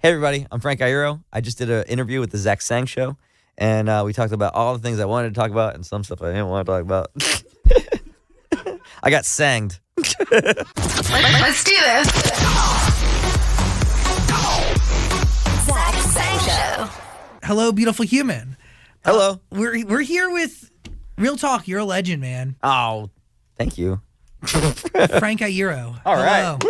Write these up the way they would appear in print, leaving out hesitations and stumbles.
Hey everybody, I'm Frenk Aïro. I just did an interview with the Zach Sang Show, and we talked about all the things I wanted to talk about and some stuff I didn't want to talk about. I got sanged. Let's do this. Zach Sang Show. Hello, beautiful human. Hello. We're here with Real Talk. You're a legend, man. Oh, thank you. Frenk Aïro. All right.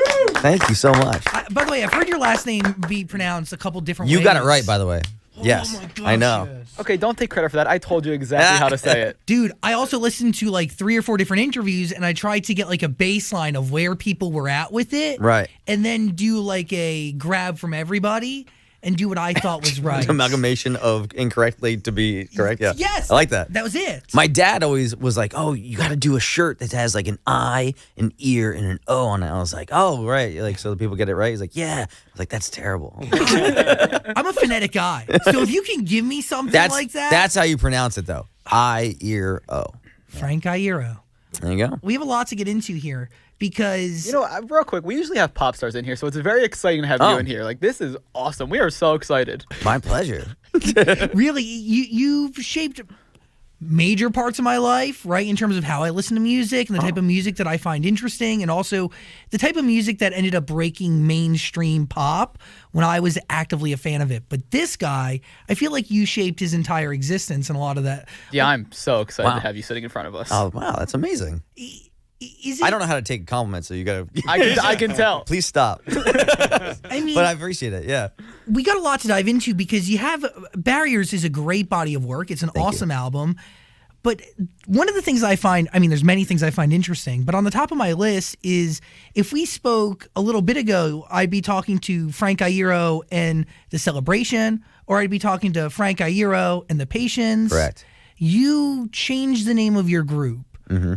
Thank you so much. By the way, I've heard your last name be pronounced a couple different ways. You got it right, by the way. Yes, my gosh, I know. yes. Okay, don't take credit for that. I told you exactly how to say it. Dude, I also listened to like 3 or 4 different interviews, and I tried to get like a baseline of where people were at with it. Right. And then do like a grab from everybody and do what I thought was right. Amalgamation of incorrectly to be correct. Yeah. Yes. I like that. That was it. My dad always was like, "Oh, you got to do a shirt that has like an I, an ear, and an O on it." I was like, "Oh, right." Like so the people get it right. He's like, "Yeah." I was like, "That's terrible." I'm a phonetic guy. So if you can give me something like that. That's how you pronounce it though. I, ear, O. Frenk Aïro. There you go. We have a lot to get into here because You know, real quick, we usually have pop stars in here, so it's very exciting to have you in here. Like, this is awesome. We are so excited. My pleasure. really you've shaped major parts of my life, right, in terms of how I listen to music and the type of music that I find interesting, and also the type of music that ended up breaking mainstream pop when I was actively a fan of it. But this guy, I feel like you shaped his entire existence and a lot of that. Yeah, I'm so excited Wow. to have you sitting in front of us. Oh wow, that's amazing. Is it, I don't know how to take compliments, so you gotta. I can tell. Please stop. I mean, But I appreciate it. Yeah. we got a lot to dive into because you have Barriers is a great body of work. It's an awesome album. But one of the things I find, I mean, there's many things I find interesting, but on the top of my list is if we spoke a little bit ago, I'd be talking to Frenk Aïro and The Celebration, or I'd be talking to Frenk Aïro and The Patience. Correct. You changed the name of your group. Mm-hmm.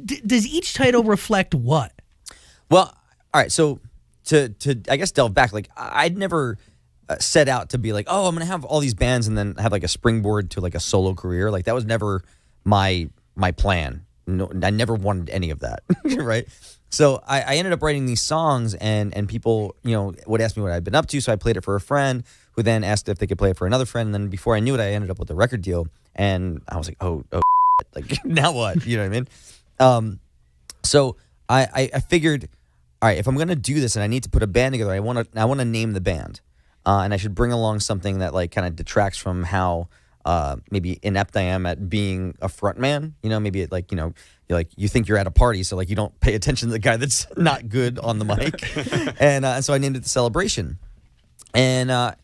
Does each title reflect what? Well, all right. So to I guess delve back, like I'd never set out to be like, oh, I'm gonna have all these bands and then have like a springboard to like a solo career. Like that was never my plan. No, I never wanted any of that. Right. So I ended up writing these songs and people, would ask me what I'd been up to. So I played it for a friend who then asked if they could play it for another friend. And then before I knew it, I ended up with a record deal. And I was like, oh, like now what? You know what I mean? So I figured, all right, if I'm gonna do this and I need to put a band together, I want to name the band, and I should bring along something that like kind of detracts from how maybe inept I am at being a front man. Maybe it like you think you're at a party, so like you don't pay attention to the guy that's not good on the mic, and so I named it The Celebration, and I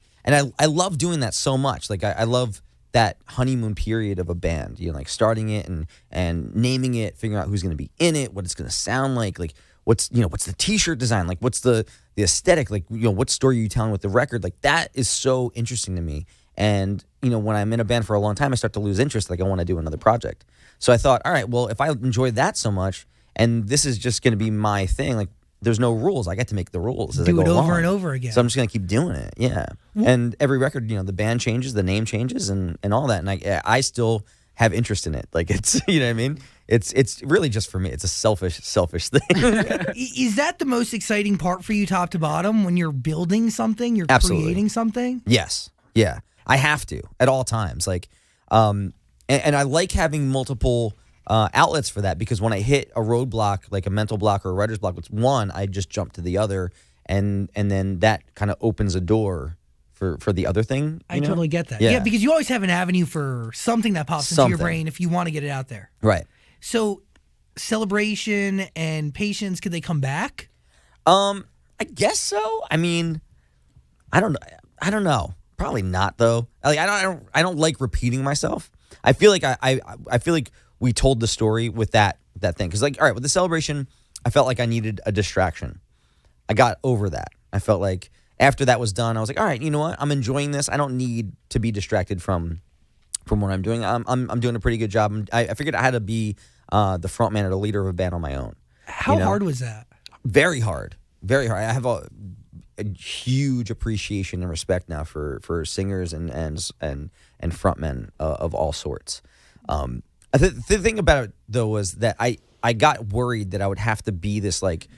love doing that so much. Like I love that honeymoon period of a band, like starting it and naming it, figuring out who's going to be in it, what it's going to sound like what's the t-shirt design, like what's the aesthetic, like, what story are you telling with the record? Like that is so interesting to me. And, when I'm in a band for a long time, I start to lose interest. Like I want to do another project. So I thought, all right, well, if I enjoy that so much and this is just going to be my thing, like there's no rules. I get to make the rules as I Do go it over along. and over again. So I'm just going to keep doing it. Yeah. And every record, the band changes, the name changes and all that. And I still have interest in it. Like it's, you know what I mean? It's really just for me. It's a selfish thing. Is that the most exciting part for you top to bottom when you're building something, you're Absolutely. creating something? Yes. Yeah. I have to at all times. Like, and I like having multiple outlets for that because when I hit a roadblock, like a mental block or a writer's block with one, I just jump to the other, and then that kind of opens a door for the other thing. I totally get that. Yeah. Yeah, because you always have an avenue for something that pops into your brain if you want to get it out there. Right. So, Celebration and Patience, could they come back? I guess so. I mean, I don't know. Probably not though. Like I don't like repeating myself. I feel like I feel like we told the story with that thing. Because like, all right, with The Celebration, I felt like I needed a distraction. I got over that. I felt like after that was done, I was like, all right, you know what? I'm enjoying this. I don't need to be distracted from what I'm doing. I'm doing a pretty good job. I figured I had to be the front man or the leader of a band on my own. How hard was that? Very hard. Very hard. I have a huge appreciation and respect now for singers and frontmen of all sorts. The thing about it though was that I got worried that I would have to be this like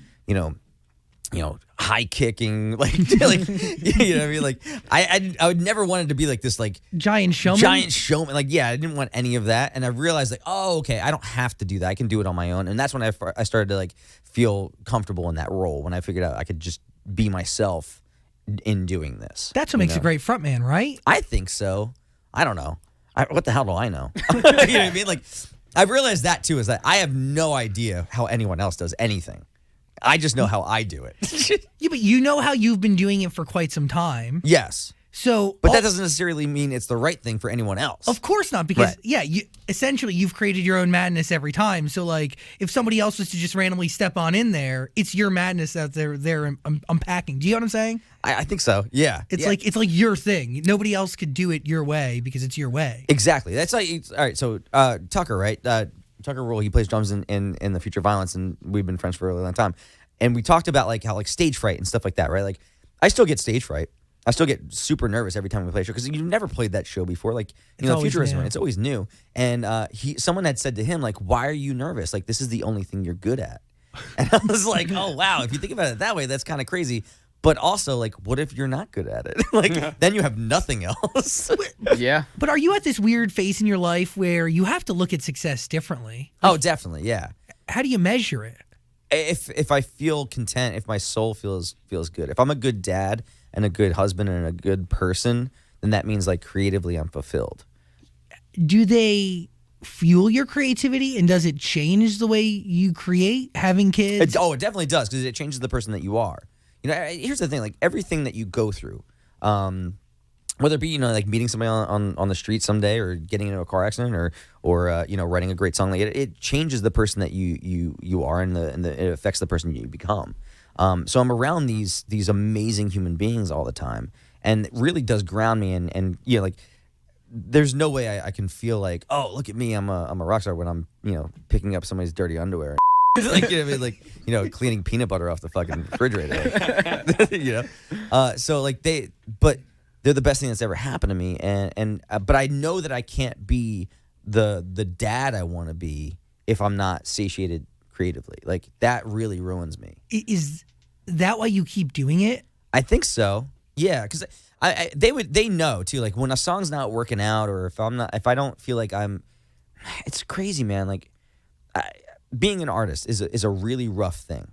high kicking, like you know what I mean? Like I would never wanted to be like this like Giant showman. Like I didn't want any of that, and I realized like, oh, okay, I don't have to do that. I can do it on my own, and that's when I started to like feel comfortable in that role, when I figured out I could just be myself in doing this. That's what makes a great frontman, right? I think so. I don't know. What the hell do I know? You know what I mean? Like I've realized that too, is that I have no idea how anyone else does anything. I just know how I do it. Yeah, but you know how you've been doing it for quite some time. Yes. So, but that doesn't necessarily mean it's the right thing for anyone else. Of course not, because essentially you've created your own madness every time. So like, if somebody else was to just randomly step on in there, it's your madness that they're unpacking. Do you know what I'm saying? I think so. Yeah. It's like your thing. Nobody else could do it your way because it's your way. Exactly. That's like all right. So Tucker, right? Tucker Rule, he plays drums in the Future Violence, and we've been friends for a really long time. And we talked about like how like stage fright and stuff like that, right? Like I still get stage fright. I still get super nervous every time we play a show because you've never played that show before. Like Futurism, it's always new. And someone had said to him like, "Why are you nervous? Like this is the only thing you're good at." And I was like, "Oh wow, if you think about it that way, that's kind of crazy." But also, like, what if you're not good at it? Like, then you have nothing else. Yeah. But are you at this weird phase in your life where you have to look at success differently? Oh, definitely, yeah. How do you measure it? If I feel content, if my soul feels good, if I'm a good dad and a good husband and a good person, then that means like creatively I'm fulfilled. Do they fuel your creativity, and does it change the way you create having kids? It definitely does, because it changes the person that you are. Here's the thing, like everything that you go through, whether it be, like meeting somebody on the street someday, or getting into a car accident, or writing a great song, like it changes the person that you are, and it affects the person you become. So I'm around these amazing human beings all the time, and it really does ground me, and like there's no way I can feel like, oh, look at me, I'm a rock star when I'm picking up somebody's dirty underwear. Like, cleaning peanut butter off the fucking refrigerator. So like but they're the best thing that's ever happened to me, but I know that I can't be the dad I want to be if I'm not satiated creatively. Like that really ruins me. Is that why you keep doing it? I think so. Yeah, because they know too. Like when a song's not working out, or if I don't feel like it's crazy, man. Like being an artist is a really rough thing,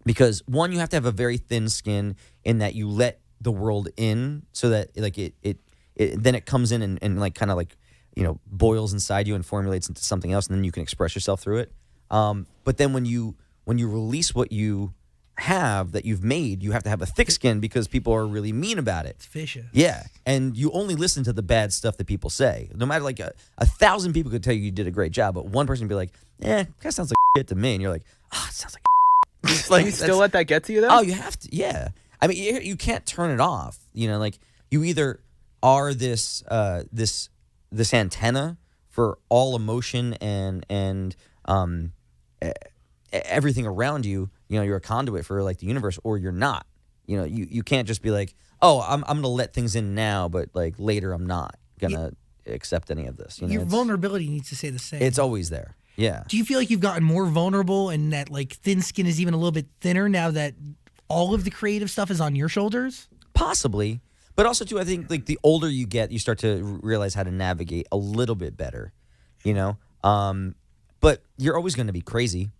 because one, you have to have a very thin skin in that you let the world in, so that like it then it comes in and like kind of like boils inside you and formulates into something else, and then you can express yourself through it. But then when you release what you have that you've made, you have to have a thick skin, because people are really mean about it. It's vicious. Yeah, and you only listen to the bad stuff that people say. No matter, like 1,000 people could tell you did a great job, but one person would be like, kind of sounds like shit to me, and you're like, oh, it sounds like like, you still let that get to you though? Oh, you have to. Yeah, I mean, you can't turn it off. Like you either are this antenna for all emotion and everything around you. You're a conduit for like the universe, or you're not. You can't just be like, oh, I'm gonna let things in now, but like later I'm not gonna accept any of this. Your vulnerability needs to stay the same. It's always there. Yeah. Do you feel like you've gotten more vulnerable, and that like thin skin is even a little bit thinner now that all of the creative stuff is on your shoulders? Possibly, but also too, I think like the older you get, you start to realize how to navigate a little bit better. But you're always going to be crazy.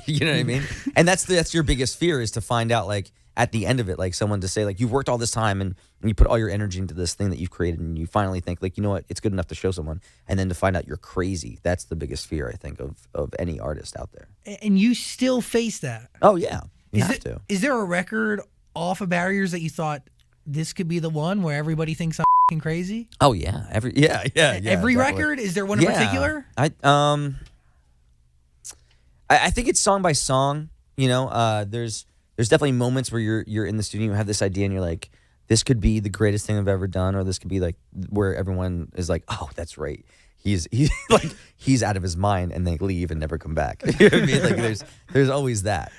You know what I mean? And that's your biggest fear, is to find out like at the end of it, like someone to say like, you've worked all this time and you put all your energy into this thing that you've created, and you finally think like, you know what, it's good enough to show someone, and then to find out you're crazy. That's the biggest fear, I think, of any artist out there. And you still face that. Oh yeah, you have to. Is there a record off of Barriers that you thought this could be the one where everybody thinks I'm f***ing crazy? Oh yeah, every definitely. Record? Is there one in particular? I think it's song by song. There's definitely moments where you're in the studio, you have this idea, and you're like, this could be the greatest thing I've ever done, or this could be like where everyone is like, oh, that's right. He's like, he's out of his mind, and they leave and never come back. You know what I mean? Like there's always that.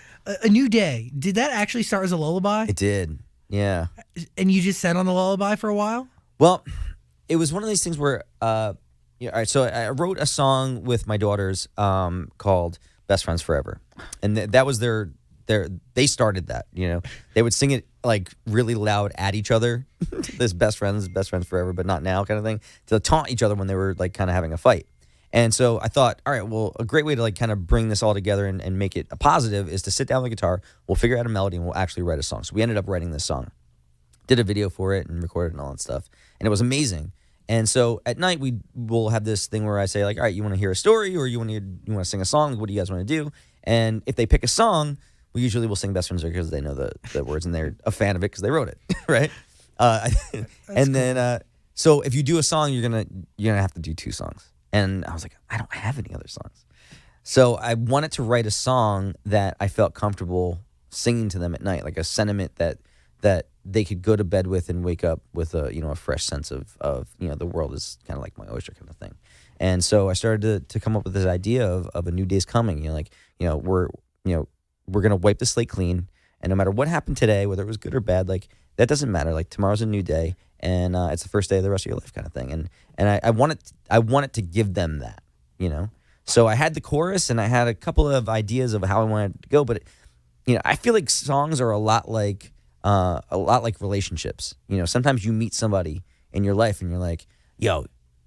A New Day. Did that actually start as a lullaby? It did. Yeah. And you just sat on the lullaby for a while? Well, it was one of these things where all right, so I wrote a song with my daughters called Best Friends Forever. And that was their they started that. They would sing it like really loud at each other. This best friends forever, but not now kind of thing, to taunt each other when they were like kind of having a fight. And so I thought, all right, well, a great way to like kind of bring this all together and make it a positive is to sit down with the guitar. We'll figure out a melody and we'll actually write a song. So we ended up writing this song, did a video for it and recorded and all that stuff. And it was amazing. And so at night we'll have this thing where I say like, all right, you want to hear a story or you want to sing a song? What do you guys want to do? And if they pick a song, we usually will sing Best Friends because they know the words and they're a fan of it because they wrote it, right? So if you do a song, you're gonna have to do 2 songs. And I was like, I don't have any other songs. So I wanted to write a song that I felt comfortable singing to them at night, like a sentiment that they could go to bed with and wake up with a fresh sense of the world is kind of like my oyster kind of thing. And so I started to come up with this idea of a new day's coming. We're gonna wipe the slate clean, and no matter what happened today, whether it was good or bad, like that doesn't matter. Like tomorrow's a new day, and it's the first day of the rest of your life, kind of thing. And I wanted to give them that, So I had the chorus, and I had a couple of ideas of how I wanted it to go, but I feel like songs are a lot like relationships. Sometimes you meet somebody in your life, and you're like, yo,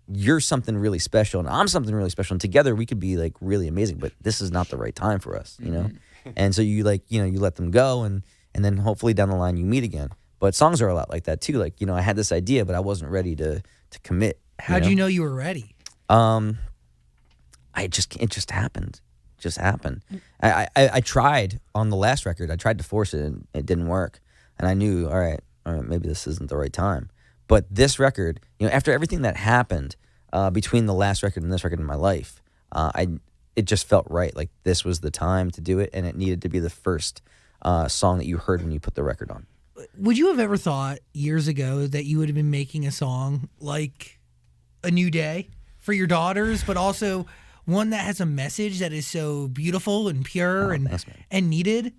you're something really special, and I'm something really special, and together we could be like really amazing. But this is not the right time for us, And so you you let them go, and then hopefully down the line you meet again. But songs are a lot like that too. Like I had this idea, but I wasn't ready to commit. How'd you know you were ready? It just happened. Just happened. I tried on the last record. I tried to force it, and it didn't work. And I knew, all right, maybe this isn't the right time. But this record, after everything that happened between the last record and this record in my life, it just felt right. Like this was the time to do it, and it needed to be the first song that you heard when you put the record on. Would you have ever thought years ago that you would have been making a song like A New Day for your daughters, but also one that has a message that is so beautiful and pure and needed?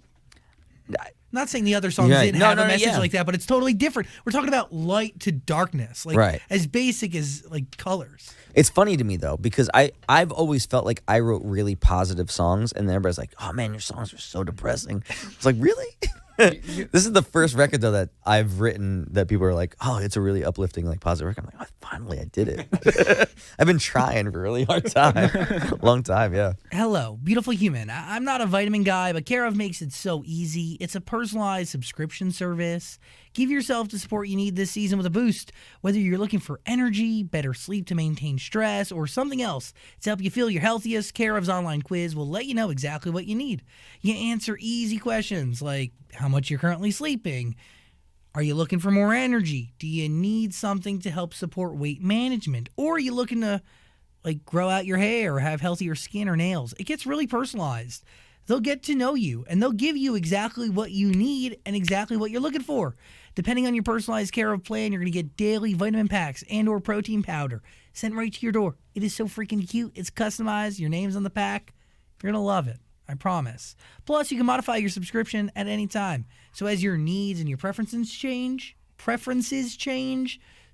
Not saying the other songs didn't have a message like that, but it's totally different. We're talking about light to darkness, like as basic as like colors. It's funny to me though, because I've always felt like I wrote really positive songs, and then everybody's like, "Oh man, your songs are so depressing." It's like, really? This is the first record though that I've written that people are like, "Oh, it's a really uplifting, like positive record." I'm like, "Oh, finally, I did it." I've been trying for a really hard time, long time, yeah. Hello, beautiful human. I'm not a vitamin guy, but Care of makes it so easy. It's a personalized subscription service. Give yourself the support you need this season with a boost. Whether you're looking for energy, better sleep to maintain stress, or something else to help you feel your healthiest, Care of's online quiz will let you know exactly what you need. You answer easy questions like how much you're currently sleeping. Are you looking for more energy? Do you need something to help support weight management? Or are you looking to like grow out your hair or have healthier skin or nails? It gets really personalized. They'll get to know you, and they'll give you exactly what you need and exactly what you're looking for. Depending on your personalized Care of plan, you're going to get daily vitamin packs and or protein powder sent right to your door. It is so freaking cute. It's customized. Your name's on the pack. You're going to love it. I promise. Plus, you can modify your subscription at any time. So as your needs and your preferences change,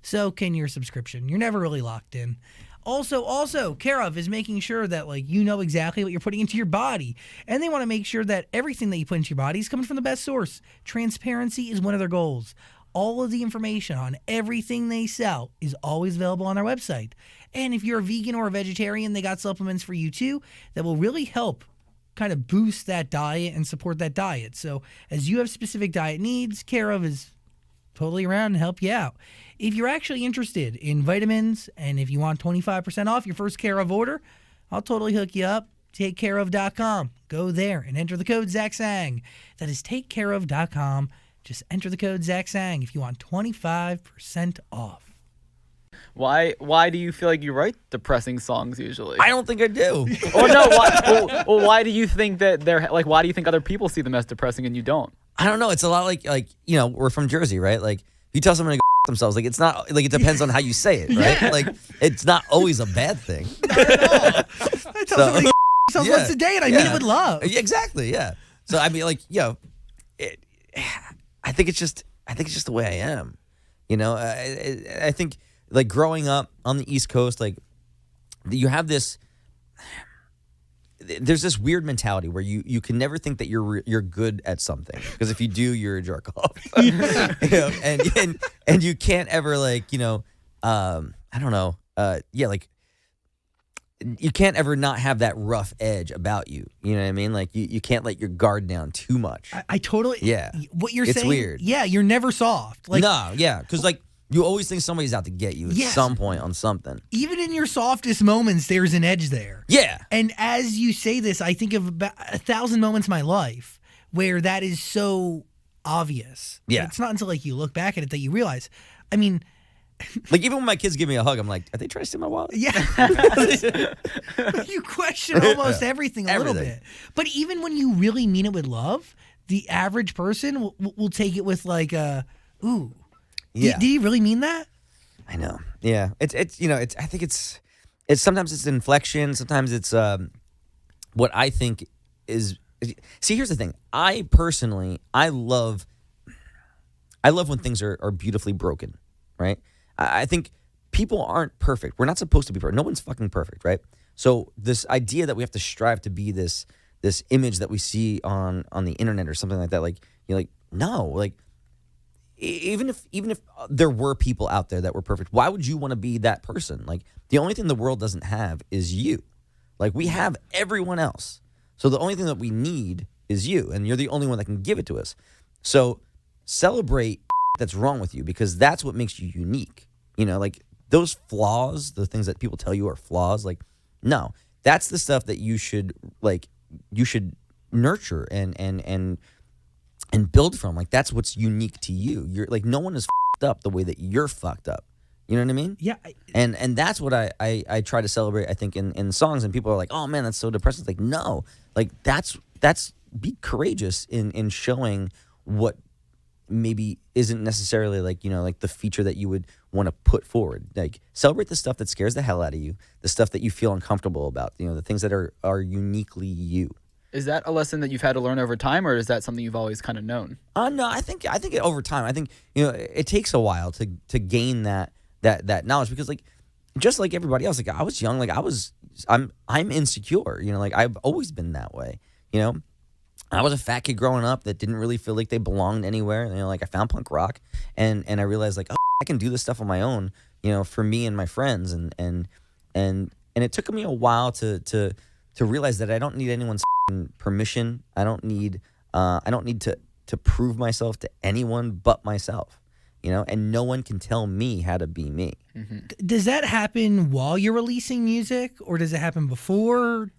so can your subscription. You're never really locked in. Also, Care of is making sure that like you know exactly what you're putting into your body. And they want to make sure that everything that you put into your body is coming from the best source. Transparency is one of their goals. All of the information on everything they sell is always available on their website. And if you're a vegan or a vegetarian, they got supplements for you too that will really help kind of boost that diet and support that diet. So as you have specific diet needs, Care of is totally around and help you out. If you're actually interested in vitamins and if you want 25% off your first Care of order, I'll totally hook you up. TakeCareOf.com. Go there and enter the code ZachSang. That is TakeCareOf.com. Just enter the code ZachSang if you want 25% off. Why do you feel like you write depressing songs usually? I don't think I do. Oh no. Why do you think that they're like? Why do you think other people see them as depressing and you don't? I don't know. It's a lot like we're from Jersey, right? Like if you tell someone to go themselves, like it's not like it depends on how you say it, right? Yeah. Like it's not always a bad thing. Not at all. I tell somebody themselves once a day and I mean it with love. Exactly. Yeah. So I mean, like, I think it's just the way I am. I think like growing up on the East Coast, like you have this there's this weird mentality where you can never think that you're good at something, because if you do, you're a jerk off. You know, and you can't ever, like, you know, I don't know, like, you can't ever not have that rough edge about you. You know what I mean? Like, you can't let your guard down too much. I totally. Yeah. What you're It's saying. weird. Yeah, you're never soft. Like, No, yeah, because like you always think somebody's out to get you at Yes. some point on something. even in your softest moments, there's an edge there. Yeah. And as you say this, I think of about 1,000 moments in my life where that is so obvious. Yeah. It's not until like you look back at it that you realize. I mean, Like, even when my kids give me a hug, I'm like, are they trying to steal my wallet? yeah. You question almost everything a little Everything. bit. But even when you really mean it with love, the average person will take it with like ooh. Yeah. Did he really mean that? I know. Yeah. It's you know, I think it's sometimes it's inflection, sometimes it's what I think is. See, here's the thing. I personally, I love when things are beautifully broken, right? I think people aren't perfect. We're not supposed to be perfect. No one's fucking perfect, right? So this idea that we have to strive to be this image that we see on the internet or something like that, like, you're like, no, like, even if there were people out there that were perfect, why would you want to be that person? Like, the only thing the world doesn't have is you. Like, we have everyone else. So the only thing that we need is you, and you're the only one that can give it to us. So celebrate that's wrong with you, because that's what makes you unique. You know, like, those flaws, the things that people tell you are flaws, like, no, that's the stuff that you should nurture and build from. Like, that's what's unique to you. You're like, no one is fucked up the way that you're fucked up. You know what I mean? Yeah. And that's what I try to celebrate, I think, in songs. And people are like, oh man, that's so depressing. It's like, no, like, that's be courageous in showing what maybe isn't necessarily, like, you know, like the feature that you would want to put forward. Like, celebrate the stuff that scares the hell out of you, the stuff that you feel uncomfortable about, you know, the things that are uniquely you. Is that a lesson that you've had to learn over time, or is that something you've always kind of known? No, I think it over time. I think, you know, it takes a while to gain that knowledge, because, like, just like everybody else, like, I was young, like, I'm insecure, you know, like, I've always been that way, you know. I was a fat kid growing up that didn't really feel like they belonged anywhere. You know, like, I found punk rock, and I realized, like, oh, I can do this stuff on my own, you know, for me and my friends, and it took me a while to realize that I don't need anyone's permission. I don't need to prove myself to anyone but myself, you know, and no one can tell me how to be me. Mm-hmm. Does that happen while you're releasing music, or does it happen before?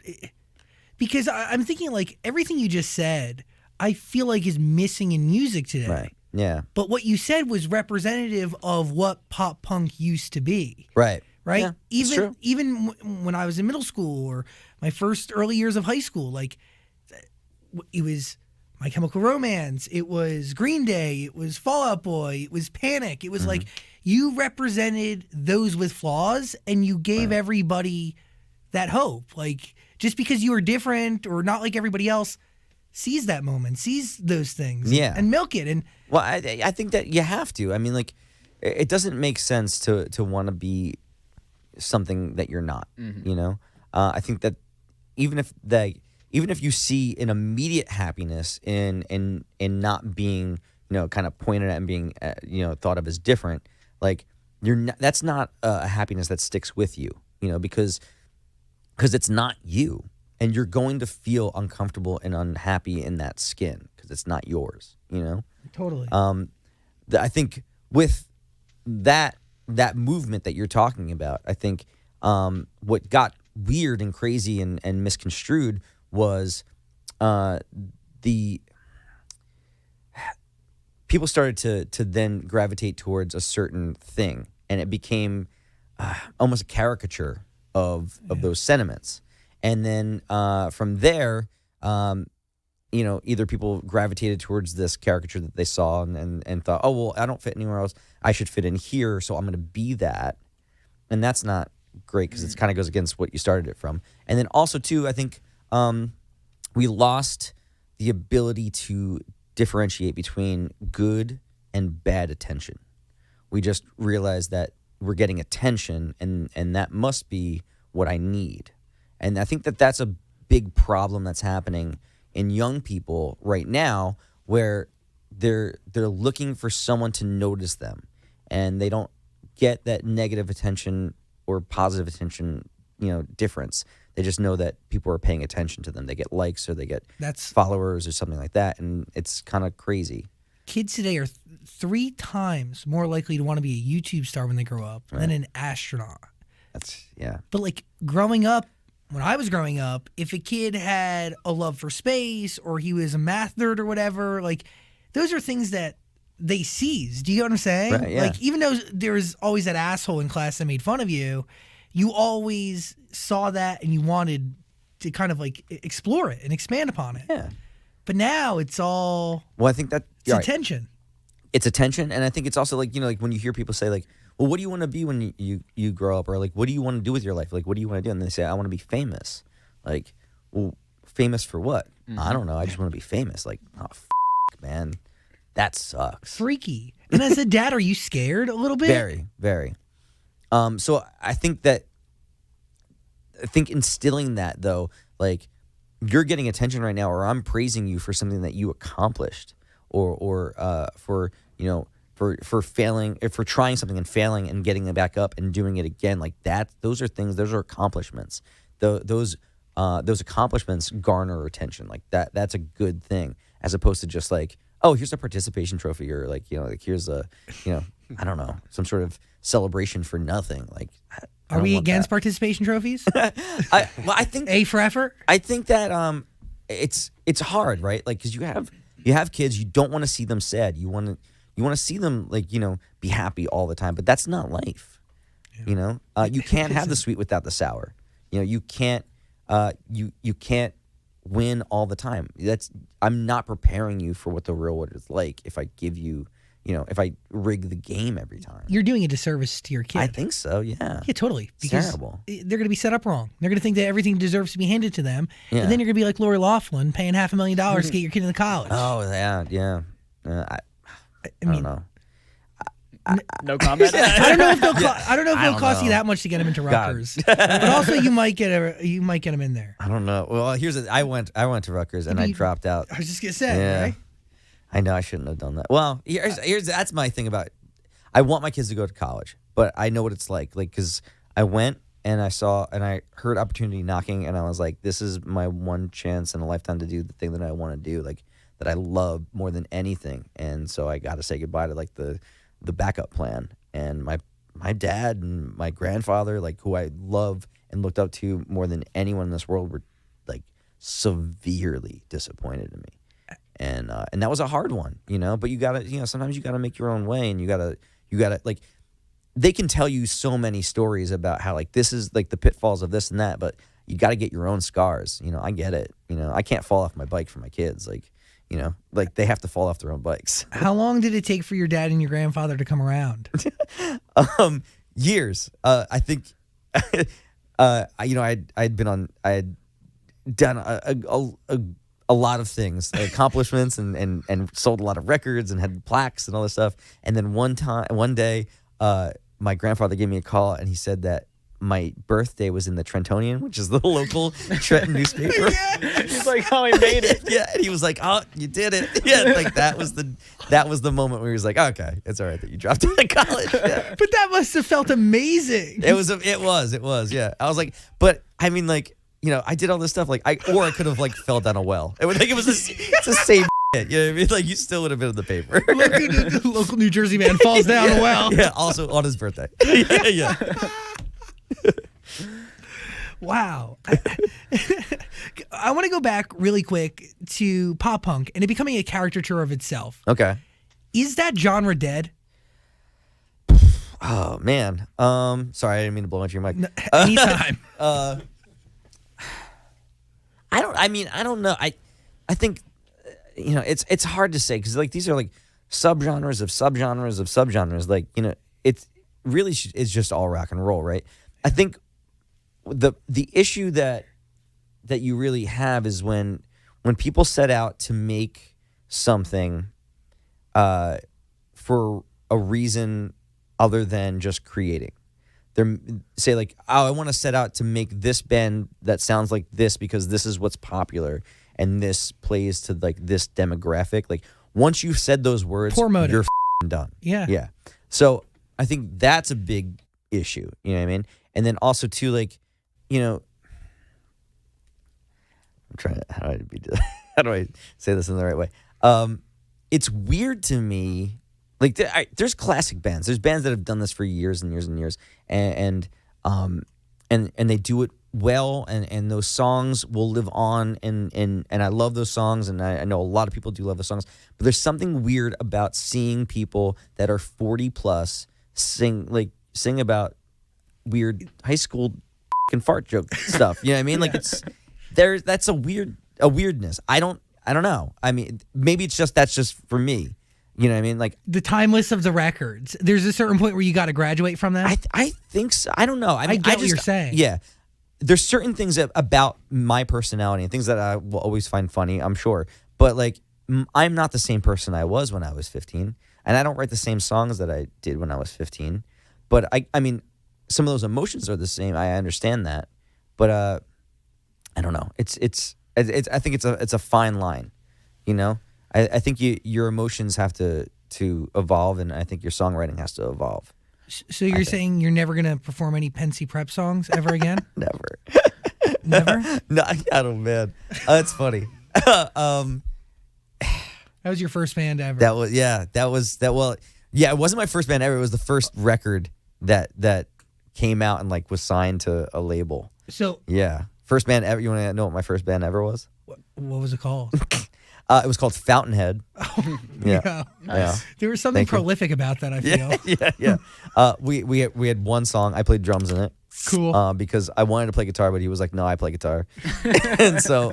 Because I'm thinking, like, everything you just said, I feel like is missing in music today. Right. Yeah. But what you said was representative of what pop punk used to be. Right. Right? Yeah, it's true. Even when I was in middle school or my first early years of high school, like, it was My Chemical Romance, it was Green Day, it was Fall Out Boy, it was Panic. It was like, you represented those with flaws, and you gave everybody that hope. Like, just because you were different or not like everybody else, seize that moment, seize those things, and milk it. And well, I think that you have to. I mean, like, it doesn't make sense to want to be something that you're not. You know, I think that even if you see an immediate happiness in not being, you know, kind of pointed at and being, you know, thought of as different, like, that's not a happiness that sticks with you, you know, because it's not you, and you're going to feel uncomfortable and unhappy in that skin because it's not yours, you know? totally. I think with that movement that you're talking about, I think what got weird and crazy and misconstrued was the people started to then gravitate towards a certain thing, and it became almost a caricature of those sentiments. And then from there, you know, either people gravitated towards this caricature that they saw and thought, oh, well, I don't fit anywhere else, I should fit in here, so I'm going to be that. And that's not great, because it kind of goes against what you started it from. And then also, too, I think we lost the ability to differentiate between good and bad attention. We just realized that we're getting attention, and that must be what I need. And I think that that's a big problem that's happening in young people right now, where they're looking for someone to notice them, and they don't get that negative attention or positive attention, difference. They just know that people are paying attention to them. They get likes or they get followers or something like that, and it's kind of crazy. Kids today are 3 times more likely to want to be a YouTube star when they grow up than an astronaut. But like growing up, when I was growing up, if a kid had a love for space or he was a math nerd or whatever, like those are things that they seize. Do you know what I'm saying? Right, yeah. Like even though there was always that asshole in class that made fun of you, you always saw that and you wanted to kind of like explore it and expand upon it. Yeah. But now it's all I think that it's attention. It's attention, and I think it's also like like when you hear people say like, well, what do you want to be when you grow up, or like what do you want to do with your life? Like what do you want to do? And they say, I want to be famous. Like, well, famous for what? I don't know. I just want to be famous. Like, oh, man, that sucks. Freaky. And as a dad, are you scared a little bit? Very, very. So I think instilling that though, like you're getting attention right now, or I'm praising you for something that you accomplished, or for failing, for trying something and failing and getting it back up and doing it again, like that. Those are things. Those are accomplishments. Those accomplishments garner attention. Like that. That's a good thing, as opposed to just like, oh, here's a participation trophy, or like like here's a I don't know, some sort of celebration for nothing. Like, are we against participation trophies? I think A for effort. I think that it's hard, right? Like, because you have kids, you don't want to see them sad. You want to see them like be happy all the time, but that's not life. Yeah. You can't have the sweet without the sour. You can't you can't win all the time. I'm not preparing you for what the real world is like if I give you. If I rig the game every time. You're doing a disservice to your kid. I think so, yeah. Yeah, totally. Because terrible. They're going to be set up wrong. They're going to think that everything deserves to be handed to them. Yeah. And then you're going to be like Lori Loughlin paying $500,000 to get your kid into college. Oh, yeah. I don't know. No comment. I don't know if it'll cost you that much to get him into Rutgers. But also you might get him in there. I don't know. Well, I went to Rutgers and I dropped out. I was just going to say, right? I know I shouldn't have done that. Well, that's my thing about it. I want my kids to go to college, but I know what it's like because I went and I heard opportunity knocking, and I was like, this is my one chance in a lifetime to do the thing that I want to do, like that I love more than anything. And so I got to say goodbye to like the backup plan. And my dad and my grandfather, like who I love and looked up to more than anyone in this world, were like severely disappointed in me. And that was a hard one, but you gotta, sometimes you gotta make your own way, and you gotta like, they can tell you so many stories about how like, this is like the pitfalls of this and that, but you gotta get your own scars. I get it. I can't fall off my bike for my kids. Like, like they have to fall off their own bikes. How long did it take for your dad and your grandfather to come around? Years. I think, I had done a lot of things, accomplishments, and sold a lot of records and had plaques and all this stuff. And then one day, my grandfather gave me a call, and he said that my birthday was in the Trentonian, which is the local Trenton newspaper. Yeah. He's like, oh, I made it. Yeah, and he was like, oh, you did it. Yeah, like that was the moment where he was like, okay, it's all right that you dropped out of college. Yeah. But that must have felt amazing. It was, yeah. I was like, but I mean, like, I did all this stuff, like I could have like fell down a well. It was it's the same shit. You know what I mean? Like you still would have been in the paper. Local New Jersey man falls down a well. Yeah, also on his birthday. Yeah. Wow. I want to go back really quick to pop punk and it becoming a caricature of itself. Okay. Is that genre dead? Oh man. Sorry, I didn't mean to blow into your mic. No, anytime. I don't know. I think it's hard to say because like these are like subgenres of subgenres of subgenres. Like it's really is just all rock and roll, right? I think the issue that you really have is when people set out to make something for a reason other than just creating. they're say like, oh, I want to set out to make this band that sounds like this because this is what's popular and this plays to like this demographic. Like once you've said those words, Poor motive. you're done. Yeah. Yeah. So I think that's a big issue. You know what I mean? And then also too, like, you know, I'm trying to, how do I say this in the right way? It's weird to me. Like there's classic bands. There's bands that have done this for years and years and years, and they do it well, and those songs will live on, and I love those songs, and I know a lot of people do love the songs. But there's something weird about seeing people that are 40 plus sing about weird high school fucking fart joke stuff. You know what I mean? Like that's a weirdness. I don't know. I mean, maybe that's just for me. You know what I mean? Like the timeless of the records. There's a certain point where you got to graduate from that. I think so. I don't know. I mean, I get what you're saying. Yeah. There's certain things about my personality and things that I will always find funny, I'm sure. But like, I'm not the same person I was when I was 15. And I don't write the same songs that I did when I was 15. But I mean, some of those emotions are the same. I understand that. But I don't know. I think it's a fine line, you know? I think your emotions have to evolve, and I think your songwriting has to evolve. So you're saying you're never going to perform any Pensy Prep songs ever again? Never. Never? No, I don't, man. That's funny. That was your first band ever. Well, it wasn't my first band ever. It was the first record that came out and like was signed to a label. So yeah, first band ever. You want to know what my first band ever was? what was it called? It was called Fountainhead. Yeah. Yeah. There was something Thank you. prolific about that, I feel. Yeah. We had one song. I played drums in it. Cool. Because I wanted to play guitar, but he was like, "No, I play guitar." And so,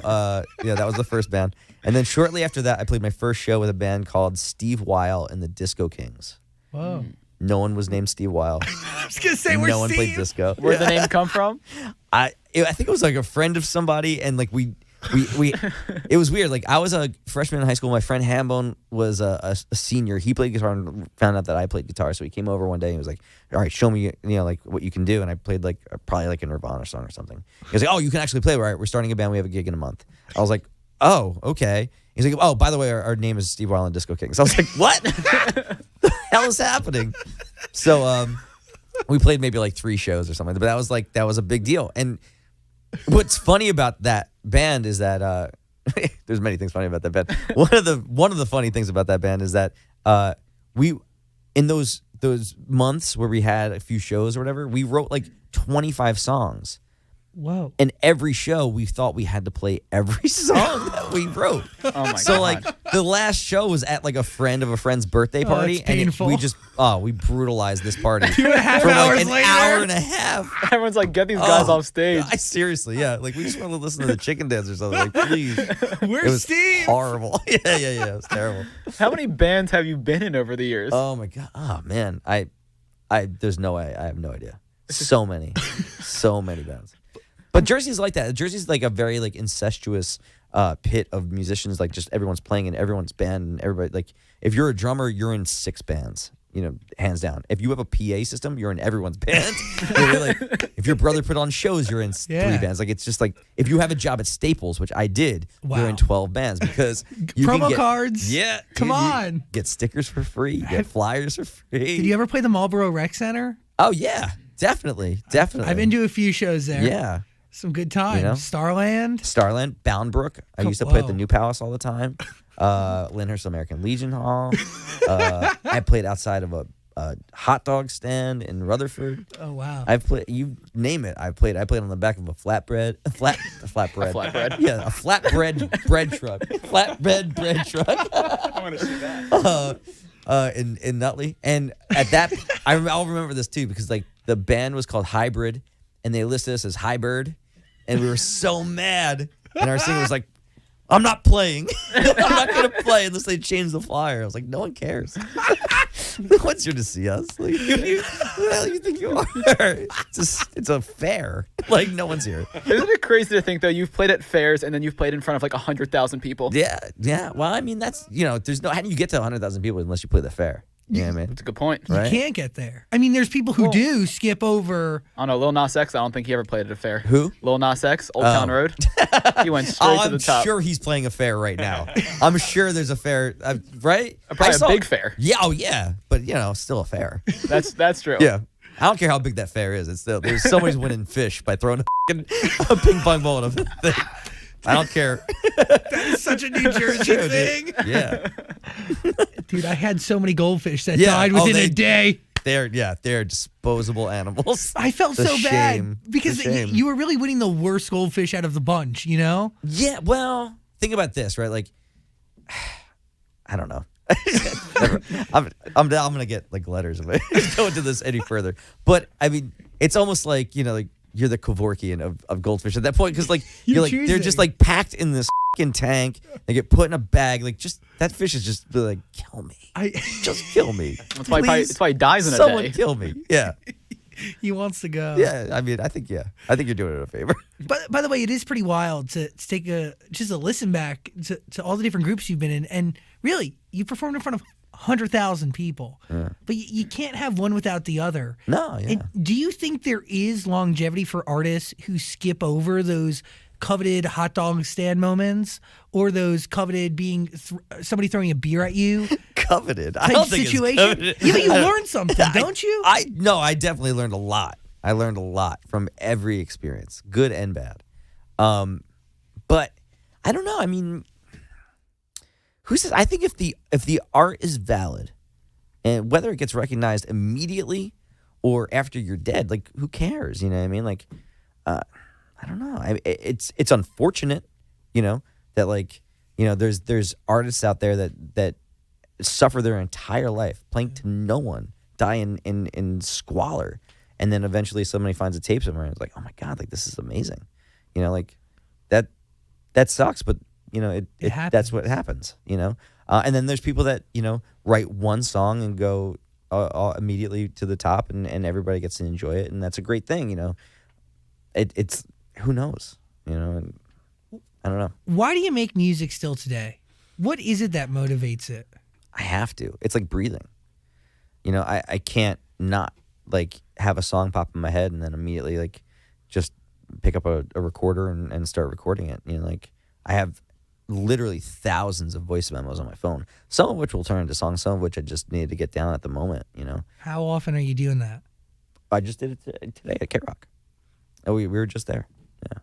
that was the first band. And then shortly after that, I played my first show with a band called Steve Weil and the Disco Kings. Whoa. No one was named Steve Weil. I was going to say, No one played disco. Where'd the name come from? I think it was like a friend of somebody, and like we it was weird. Like I was a freshman in high school. My friend Hambone was a senior. He played guitar and found out that I played guitar. So he came over one day and was like, "All right, show me, like what you can do." And I played like probably like a Nirvana song or something. He was like, "Oh, you can actually play. All right, we're starting a band. We have a gig in a month." I was like, "Oh, okay." He's like, "Oh, by the way, our name is Steve Weil and Disco Kings." I was like, "What? The hell is happening?" So we played maybe like 3 shows or something. But that was a big deal. And what's funny about that band is that there's many things funny about that band. One of the funny things about that band is that we in those months where we had a few shows or whatever, we wrote like 25 songs. Whoa. And every show we thought we had to play every song that we wrote. Oh my So God. like the last show was at like a friend of a friend's birthday party, that's and painful. we brutalized this party 2.5 for like hours an later. hour and a half. Everyone's like, get these guys off stage. I seriously, yeah. Like we just want to listen to the Chicken Dance or something. Like, please. Where's It was Steve? horrible. Yeah. It was terrible. How many bands have you been in over the years? Oh my God. Oh man. There's no way. I have no idea. So many bands. But Jersey's like that. Jersey's like a very like incestuous pit of musicians. Like just everyone's playing in everyone's band, and everybody like if you're a drummer, you're in 6 bands. Hands down. If you have a PA system, you're in everyone's band. Like, if your brother put on shows, you're in 3 bands. Like it's just like if you have a job at Staples, which I did, you're in 12 bands because you Promo can get, cards. Yeah, Come you on. get stickers for free. You get flyers for free. Did you ever play the Marlboro Rec Center? Oh yeah, definitely. I've been to a few shows there. Yeah. Some good times. Starland. Boundbrook. I used to play at the Whoa. New Palace all the time. Lyndhurst American Legion Hall. I played outside of a hot dog stand in Rutherford. Oh wow. I've played, you name it. I played on the back of a flatbread. Flatbread. Yeah, a flatbread bread truck. Flatbread bread truck. I want to see that. In Nutley. And at that, I'll remember this too because like the band was called Hybrid, and they listed us as Hybrid, and we were so mad. And our singer was like, "I'm not playing. I'm not gonna play unless they change the flyer." I was like, "No one cares. No one's here to see us. Like, who the hell do you think you are? It's a fair. Like, no one's here." Isn't it crazy to think though you've played at fairs and then you've played in front of like 100,000 people? Yeah. Well, I mean, that's there's no. How do you get to 100,000 people unless you play the fair? You know what I mean? That's a good point. You Right? can't get there. I mean, there's people who do skip over. I don't know, Lil Nas X, I don't think he ever played at a fair. Who? Lil Nas X, Old Town Road. He went straight Oh, to I'm the top. sure he's playing a fair right now. I'm sure there's a fair, right? Probably a big fair. Yeah, oh yeah, but still a fair. That's true. Yeah, I don't care how big that fair is. It's still there's somebody's winning fish by throwing a ping pong ball in a thing. I don't care. That is such a New Jersey thing. Yeah, Dude, I had so many goldfish that Yeah. died Oh, within they- a day. they're disposable animals. I felt The so shame. bad because The shame. you were really winning the worst goldfish out of the bunch, you know? Yeah, well, think about this, right? Like, I don't know. I'm gonna get like letters if I go into this any further. But I mean, it's almost like like you're the Kevorkian of goldfish at that point because like You're they're just choosing. like packed in this tank. They get put in a bag. Like just that fish is just like kill me, just kill me. That's why, Please. that's why he dies in a Someone day. kill me. Yeah, He wants to go. yeah. I mean, I think you're doing it a favor. But by the way, it is pretty wild to take a listen back to all the different groups you've been in, and really, you performed in front of 100,000 people. But you can't have one without the other. No, yeah. And do you think there is longevity for artists who skip over those coveted hot dog stand moments or those coveted being somebody throwing a beer at you Coveted. I type don't think situation? it's coveted. Yeah, but you learn something, don't you? I definitely learned a lot. I learned a lot from every experience, good and bad. But I don't know. I mean, who says? I think if the art is valid, and whether it gets recognized immediately or after you're dead, like who cares? You know what I mean? Like, I don't know. It's unfortunate, that like there's artists out there that suffer their entire life playing to no one, die in squalor, and then eventually somebody finds a tape somewhere and it's like, oh my god, like this is amazing, like that sucks, but it happens. that's what happens, and then there's people that write one song and go immediately to the top and everybody gets to enjoy it, and that's a great thing, it's who knows, and I don't know. Why do you make music still today? What is it that motivates it? I have to. It's like breathing. I can't not like have a song pop in my head and then immediately like just pick up a recorder and start recording it. Like I have literally thousands of voice memos on my phone, some of which will turn into songs, some of which I just needed to get down at the moment. How often are you doing that? I just did it today at K-Rock. Oh, we were just there. Yeah.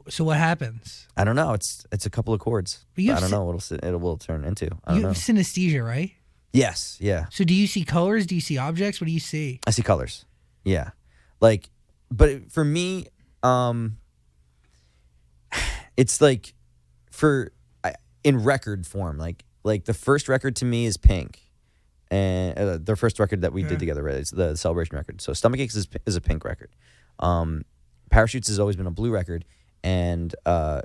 So what happens? I don't know. It's a couple of chords. But you I have don't know what it will turn into. I don't You know. have synesthesia, right? Yes. Yeah. So do you see colors? Do you see objects? What do you see? I see colors. Yeah. Like, but for me, it's like in record form, like the first record to me is Pink, and the first record that we did together, right? It's the Celebration record. So Stomachaches is a Pink record. Parachutes has always been a blue record, and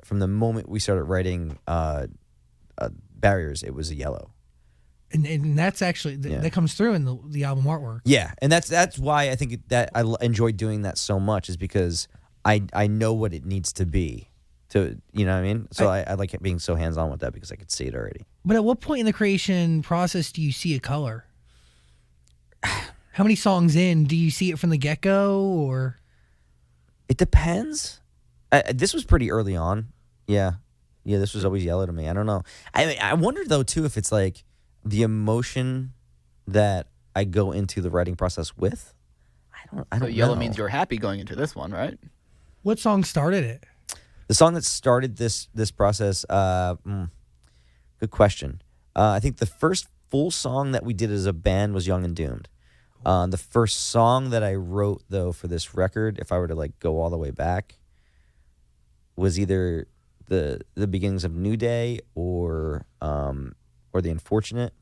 from the moment we started writing Barriers, it was a yellow. And that's actually that comes through in the album artwork. Yeah, and that's why I think that I enjoy doing that so much, is because I know what it needs to be. To what I mean? So I like it being so hands-on with that because I could see it already. But at what point in the creation process do you see a color? How many songs in do you see it from the get-go, or? It depends. This was pretty early on. Yeah, this was always yellow to me. I don't know. I wonder though too if it's like the emotion that I go into the writing process with. I don't So yellow know. means you're happy going into this one, right? What song started it? The song that started this process. Good question. I think the first full song that we did as a band was Young and Doomed. The first song that I wrote though for this record, if I were to like go all the way back, was either the beginnings of New Day or The Unfortunate.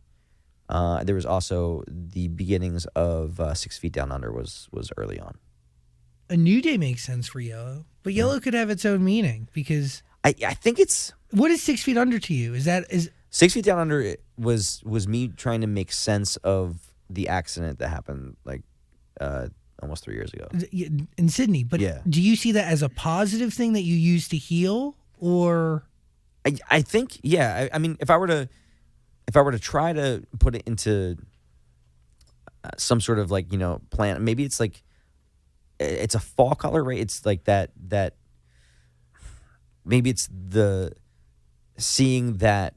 There was also the beginnings of 6 Feet Down Under was early on. A New Day makes sense for yellow, but yellow could have its own meaning because I think it's what is 6 feet under to you? Is 6 Feet Down Under was me trying to make sense of the accident that happened like almost 3 years ago in Sydney? But Yeah. do you see that as a positive thing that you use to heal, or? I think I mean if I were to try to put it into some sort of like, plant. Maybe it's like it's a fall color, right? It's like that maybe it's the seeing that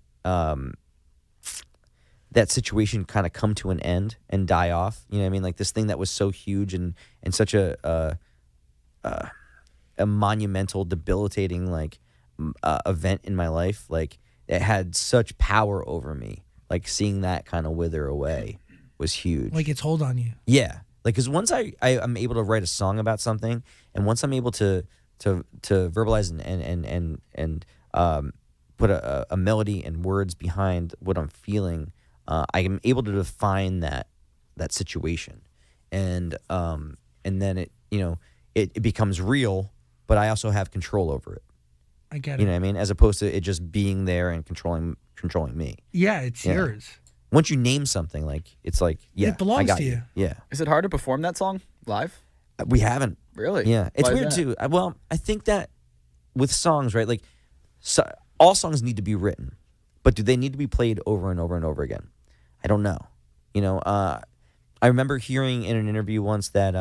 that situation kind of come to an end and die off. You know what I mean? Like this thing that was so huge and such a monumental, debilitating like event in my life. Like it had such power over me. Like seeing that kind of wither away was huge. Like it's hold on you. Yeah. Like, because once I'm able to write a song about something, and once I'm able to verbalize and put a melody and words behind what I'm feeling, I am able to define that situation, and then it becomes real, but I also have control over it. I get it. You know what I mean? As opposed to it just being there and controlling me. Yeah, it's yours. Once you name something, like it's like, yeah, it belongs I got to you. Yeah. Is it hard to perform that song live? We haven't. Really? Yeah. It's Why is weird that? too. Well, I think that with songs, right? Like all songs need to be written, but do they need to be played over and over and over again? I don't know. I remember hearing in an interview once that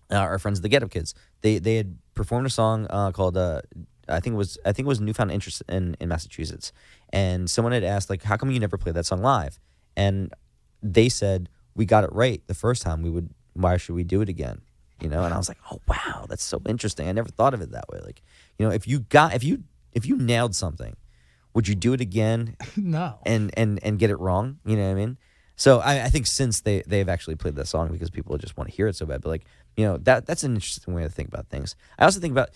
our friends the Get Up Kids, they had performed a song called I think it was Newfound Interest in Massachusetts, and someone had asked like, how come you never played that song live? And they said, we got it right the first time. Why should we do it again? And I was like, oh wow, that's so interesting. I never thought of it that way. Like, if you nailed something, would you do it again? No. And get it wrong? You know what I mean? So I think since they've actually played that song because people just want to hear it so bad. But like, that's an interesting way to think about things. I also think about,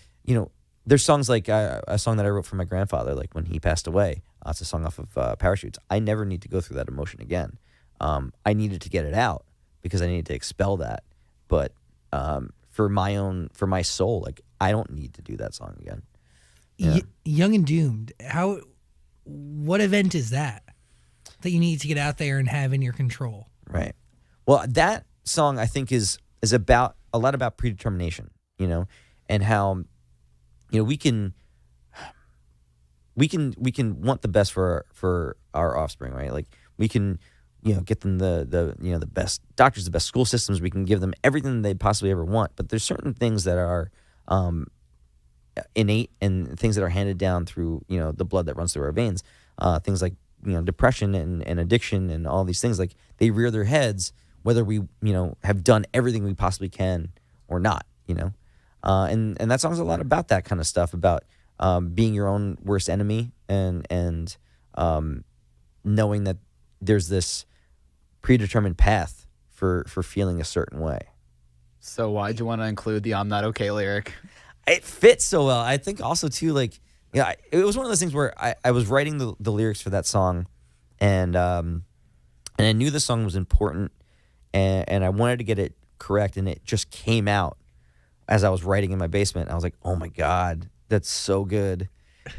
there's songs like a song that I wrote for my grandfather, like when he passed away. It's a song off of Parachutes. I never need to go through that emotion again. I needed to get it out because I needed to expel that. But for my soul, like I don't need to do that song again. Yeah. Young and Doomed. What event is that you need to get out there and have in your control? Right. Well, that song I think is about a lot about predetermination, and how we can want the best for our offspring, right? Like we can get them the best doctors, the best school systems. We can give them everything they possibly ever want. But there's certain things that are innate and things that are handed down through the blood that runs through our veins. Things like depression and addiction and all these things. Like they rear their heads whether we have done everything we possibly can or not. And that song's a lot about that kind of stuff, about being your own worst enemy and knowing that there's this predetermined path for feeling a certain way. So why'd you want to include the "I'm Not Okay" lyric? It fits so well. I think also too, like, it was one of those things where I was writing the lyrics for that song, and I knew the song was important, and I wanted to get it correct, and it just came out as I was writing in my basement. I was like, oh my God, that's so good.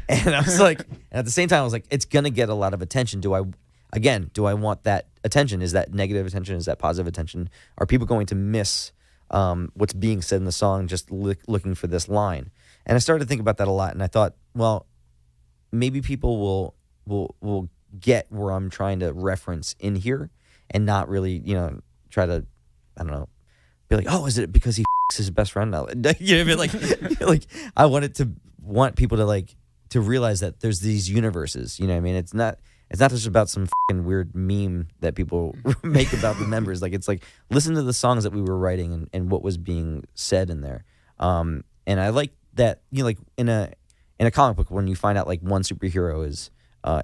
And I was like, at the same time, I was like, it's going to get a lot of attention. Do I want that attention? Is that negative attention? Is that positive attention? Are people going to miss what's being said in the song just looking for this line? And I started to think about that a lot. And I thought, well, maybe people will get where I'm trying to reference in here and not really, try to, I don't know, be like, oh, is it because he his best friend now? You know what I mean? Like I want people to realize that there's these universes. You know what I mean? It's not just about some fucking weird meme that people make about the members. Like, it's like, listen to the songs that we were writing and what was being said in there. And I like that, like in a comic book, when you find out like one superhero is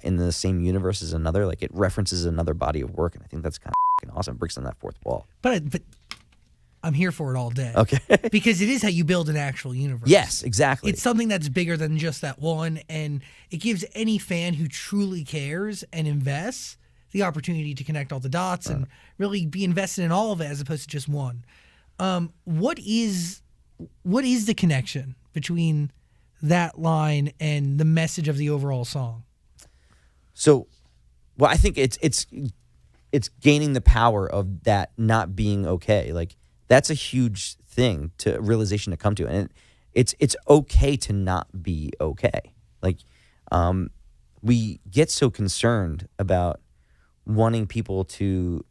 in the same universe as another, like it references another body of work. And I think that's kind of awesome. It breaks down that fourth wall. But I'm here for it all day. Okay. Because it is how you build an actual universe. Yes, exactly. It's something that's bigger than just that one, and it gives any fan who truly cares and invests the opportunity to connect all the dots and really be invested in all of it as opposed to just one. What is the connection between that line and the message of the overall song? So, well, I think it's gaining the power of that not being okay. Like, that's a huge thing realization to come to. And it's okay to not be okay. Like, we get so concerned about wanting people to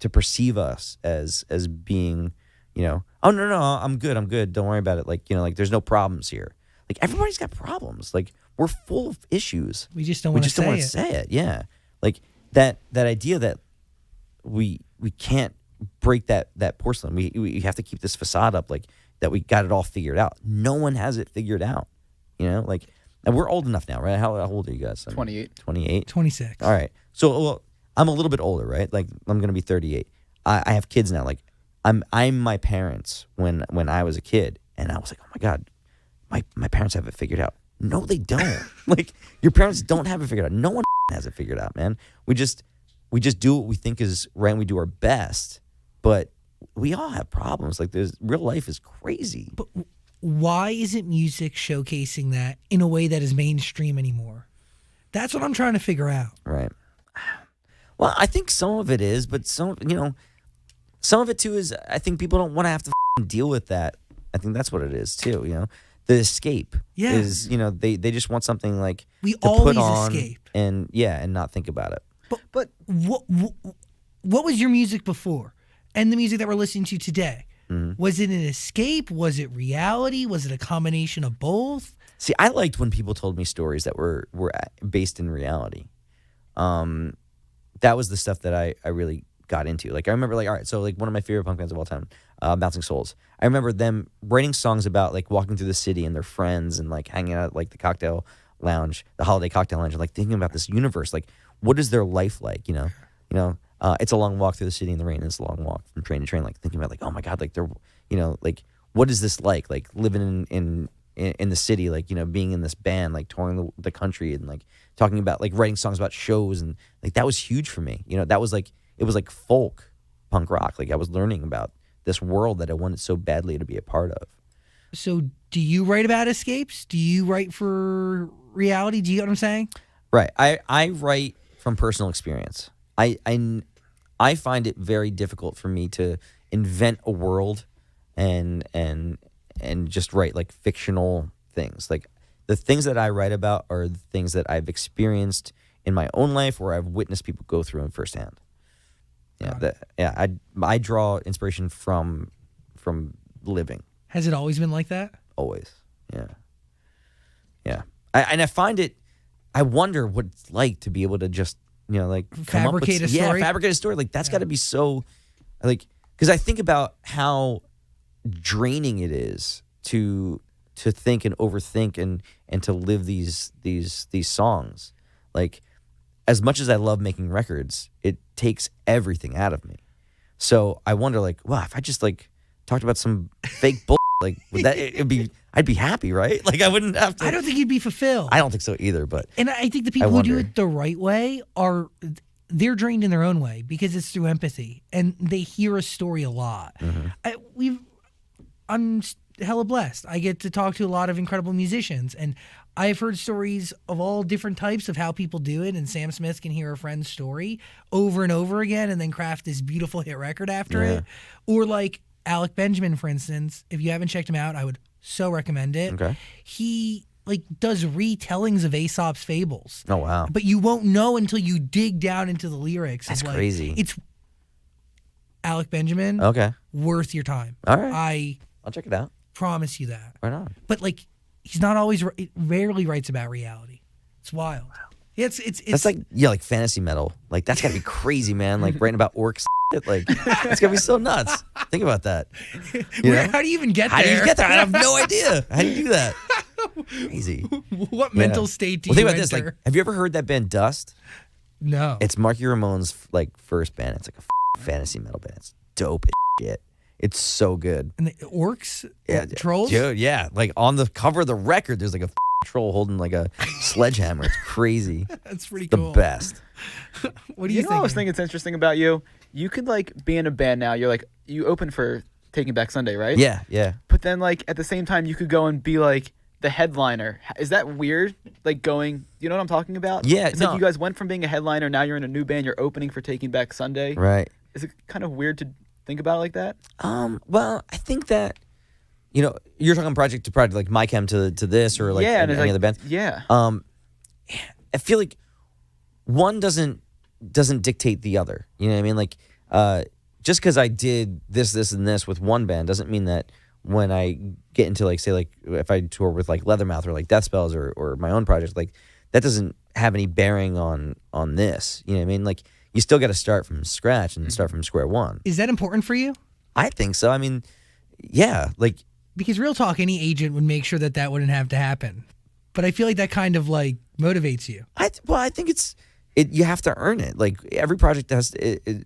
to perceive us as being, oh no, I'm good, don't worry about it. Like, like there's no problems here. Like everybody's got problems. Like we're full of issues. We just don't want to say it. Yeah. Like that idea that we can't break that porcelain. We have to keep this facade up, like that we got it all figured out. No one has it figured out. Like, and we're old enough now, right? How old are you guys? 28. 28? 26. All right. So, well, I'm a little bit older, right? Like I'm going to be 38. I have kids now. Like I'm my parents when I was a kid, and I was like, oh my God, my parents have it figured out. No, they don't. Like your parents don't have it figured out. No one has it figured out, man. We just do what we think is right, and we do our best. But we all have problems. Like real life is crazy. But why isn't music showcasing that in a way that is mainstream anymore? That's what I'm trying to figure out. Right. Well, I think some of it is, but some of it too is I think people don't want to have to deal with that. I think that's what it is too. The escape is, they just want something like we to always put on escape and not think about it. But what was your music before, and the music that we're listening to today? Mm-hmm. Was it an escape? Was it reality? Was it a combination of both? See, I liked when people told me stories that were based in reality. That was the stuff that I really got into. Like I remember, like all right, so like one of my favorite punk bands of all time, Bouncing Souls. I remember them writing songs about like walking through the city and their friends and like hanging out at, like the cocktail lounge, the holiday cocktail lounge, and like thinking about this universe. Like, what is their life like? It's a long walk through the city in the rain. It's a long walk from train to train. Like thinking about like, oh my God, like they're, like what is this like? Like living in the city, like being in this band, like touring the country and like talking about like writing songs about shows, and like that was huge for me. That was like it was like folk punk rock. Like I was learning about this world that I wanted so badly to be a part of. So do you write about escapes? Do you write for reality? Do you know what I'm saying? Right. I write from personal experience. I find it very difficult for me to invent a world and just write like fictional things. Like the things that I write about are the things that I've experienced in my own life or I've witnessed people go through firsthand. I draw inspiration from living. Has it always been like that? Always. Yeah. I find it. I wonder what it's like to be able to just like fabricate a story. Yeah, fabricate a story. Like that's got to be so, like, because I think about how draining it is to think and overthink and to live these songs. Like, as much as I love making records, it takes everything out of me. So I wonder, like, wow, if I just like talked about some fake bull, like, would that I'd be happy, right? Like I wouldn't have to. I don't think you'd be fulfilled. I don't think so either. But and I think the people who do it the right way they're drained in their own way because it's through empathy and they hear a story a lot. Mm-hmm. I'm hella blessed. I get to talk to a lot of incredible musicians, and I've heard stories of all different types of how people do it, and Sam Smith can hear a friend's story over and over again and then craft this beautiful hit record after it. Or like Alec Benjamin, for instance, if you haven't checked him out, I would so recommend it. Okay. He like does retellings of Aesop's fables. Oh, wow. But you won't know until you dig down into the lyrics. That's like, crazy. It's Alec Benjamin. Okay. Worth your time. All right. I'll check it out. Promise you that. Right on. But like, he's not always. It rarely writes about reality. It's wild. Wow. It's that's like like fantasy metal. Like that's gotta be crazy, man. Like writing about orcs. Like it's gonna be so nuts. Think about that. How do you even get there? How do you get there? I have no idea. How do you do that? Crazy. What mental state do you think about enter? this. Like, have you ever heard that band Dust? No. It's Marky Ramone's like first band. It's like a fantasy metal band. It's dope as shit. It's so good. And the orcs? Yeah. Trolls? Dude, yeah. Like on the cover of the record, there's like a troll holding like a sledgehammer. It's crazy. That's pretty cool. The best. What do you think? I was thinking it's interesting about you. You could like be in a band now. You're like, you open for Taking Back Sunday, right? Yeah. But then like at the same time, you could go and be like the headliner. Is that weird? Like going, you know what I'm talking about? Yeah. It's like you guys went from being a headliner, now you're in a new band, you're opening for Taking Back Sunday. Right. Is it kind of weird to think about it like that? Well, I think that, you're talking project to project, like my chem to this or like any other band. Yeah. I feel like one doesn't dictate the other. You know what I mean? Like, just because I did this, and this with one band doesn't mean that when I get into like, say, like if I tour with like Leathermouth or like Death Spells or my own project, like that doesn't have any bearing on this. You know what I mean? Like you still got to start from scratch and start from square one. Is that important for you? I think so. I mean, yeah, like Because real talk, any agent would make sure that wouldn't have to happen. But I feel like that kind of like motivates you. I think you have to earn it. Like every project has to,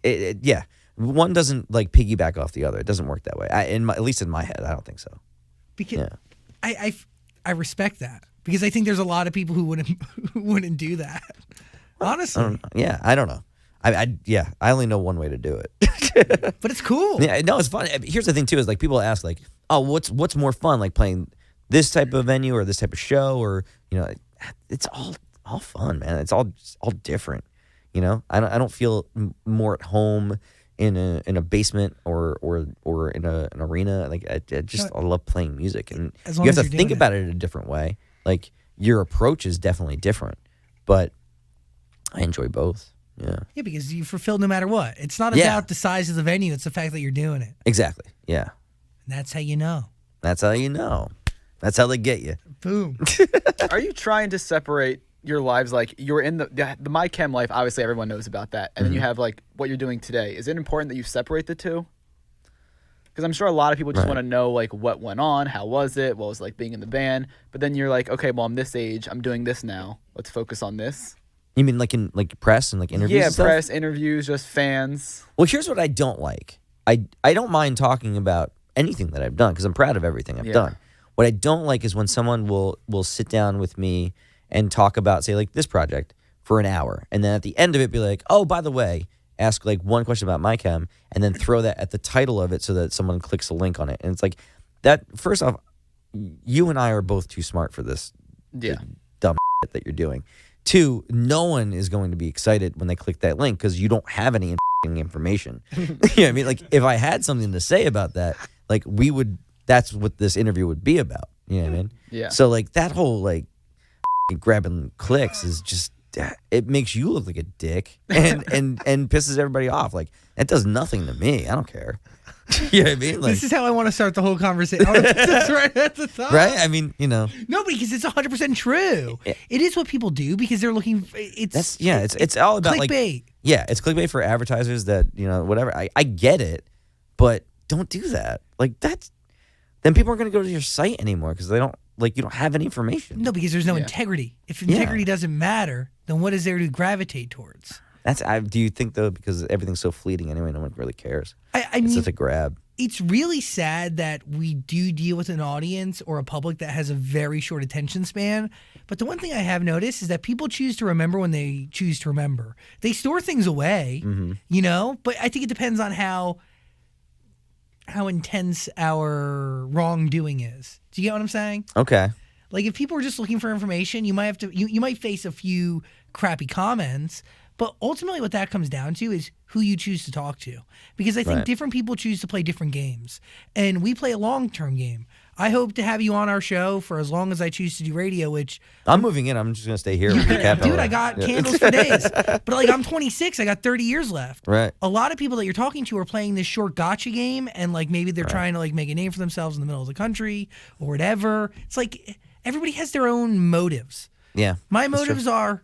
yeah. One doesn't like piggyback off the other. It doesn't work that way. At least in my head, I don't think so. Because I respect that, because I think there's a lot of people who wouldn't do that. Honestly. I don't know. I only know one way to do it. But it's cool. Yeah, no, it's fun. Here's the thing too: is like people ask, like, oh, what's more fun, like playing this type of venue or this type of show, or it's all fun, man. It's all different. I don't feel more at home in a basement or in an arena. Like I love playing music, and you have to think about it in a different way. Like your approach is definitely different, but I enjoy both. Yeah. Yeah, because you fulfill no matter what. It's not about the size of the venue. It's the fact that you're doing it. Exactly. Yeah. And that's how you know. That's how you know. That's how they get you. Boom. Are you trying to separate your lives? Like you're in the My Chem life, obviously everyone knows about that. And then you have like what you're doing today. Is it important that you separate the two? Because I'm sure a lot of people just want to know like what went on, how was it, what was it like being in the band. But then you're like, okay, well I'm this age, I'm doing this now. Let's focus on this. You mean like in like press and like interviews? Yeah, and stuff? press, interviews, just fans. Well, here's what I don't like. I don't mind talking about anything that I've done because I'm proud of everything I've done. What I don't like is when someone will sit down with me and talk about, say, like this project for an hour, and then at the end of it be like, oh, by the way, ask like one question about my chem, and then throw that at the title of it so that someone clicks a link on it. And it's like that. First off, you and I are both too smart for this dumb shit that you're doing. Two, no one is going to be excited when they click that link because you don't have any information. You know what I mean? Like if I had something to say about that, like that's what this interview would be about. You know what I mean? Yeah. So like that whole like grabbing clicks is just, it makes you look like a dick and pisses everybody off. Like that does nothing to me. I don't care. You know what I mean? Like, this is how I want to start the whole conversation. That's right at the top. Right? I mean, No, because it's 100% true. It is what people do because they're looking. It's all about clickbait. It's clickbait for advertisers that whatever. I get it, but don't do that. Like then people aren't going to go to your site anymore because they don't you don't have any information. No, because there's no integrity. If integrity doesn't matter, then what is there to gravitate towards? Do you think though, because everything's so fleeting anyway, no one really cares? I mean, it's just a grab. It's really sad that we do deal with an audience or a public that has a very short attention span. But the one thing I have noticed is that people choose to remember when they choose to remember. They store things away, but I think it depends on how intense our wrongdoing is. Do you get what I'm saying? Okay. Like if people are just looking for information, you might face a few crappy comments. But ultimately what that comes down to is who you choose to talk to. Because I think different people choose to play different games. And we play a long-term game. I hope to have you on our show for as long as I choose to do radio, which... I'm moving in. I'm just going to stay here with the cap. Dude, I got candles for days. But I'm 26. I got 30 years left. Right. A lot of people that you're talking to are playing this short gotcha game, and maybe they're trying to make a name for themselves in the middle of the country or whatever. It's like everybody has their own motives. Yeah. My motives are...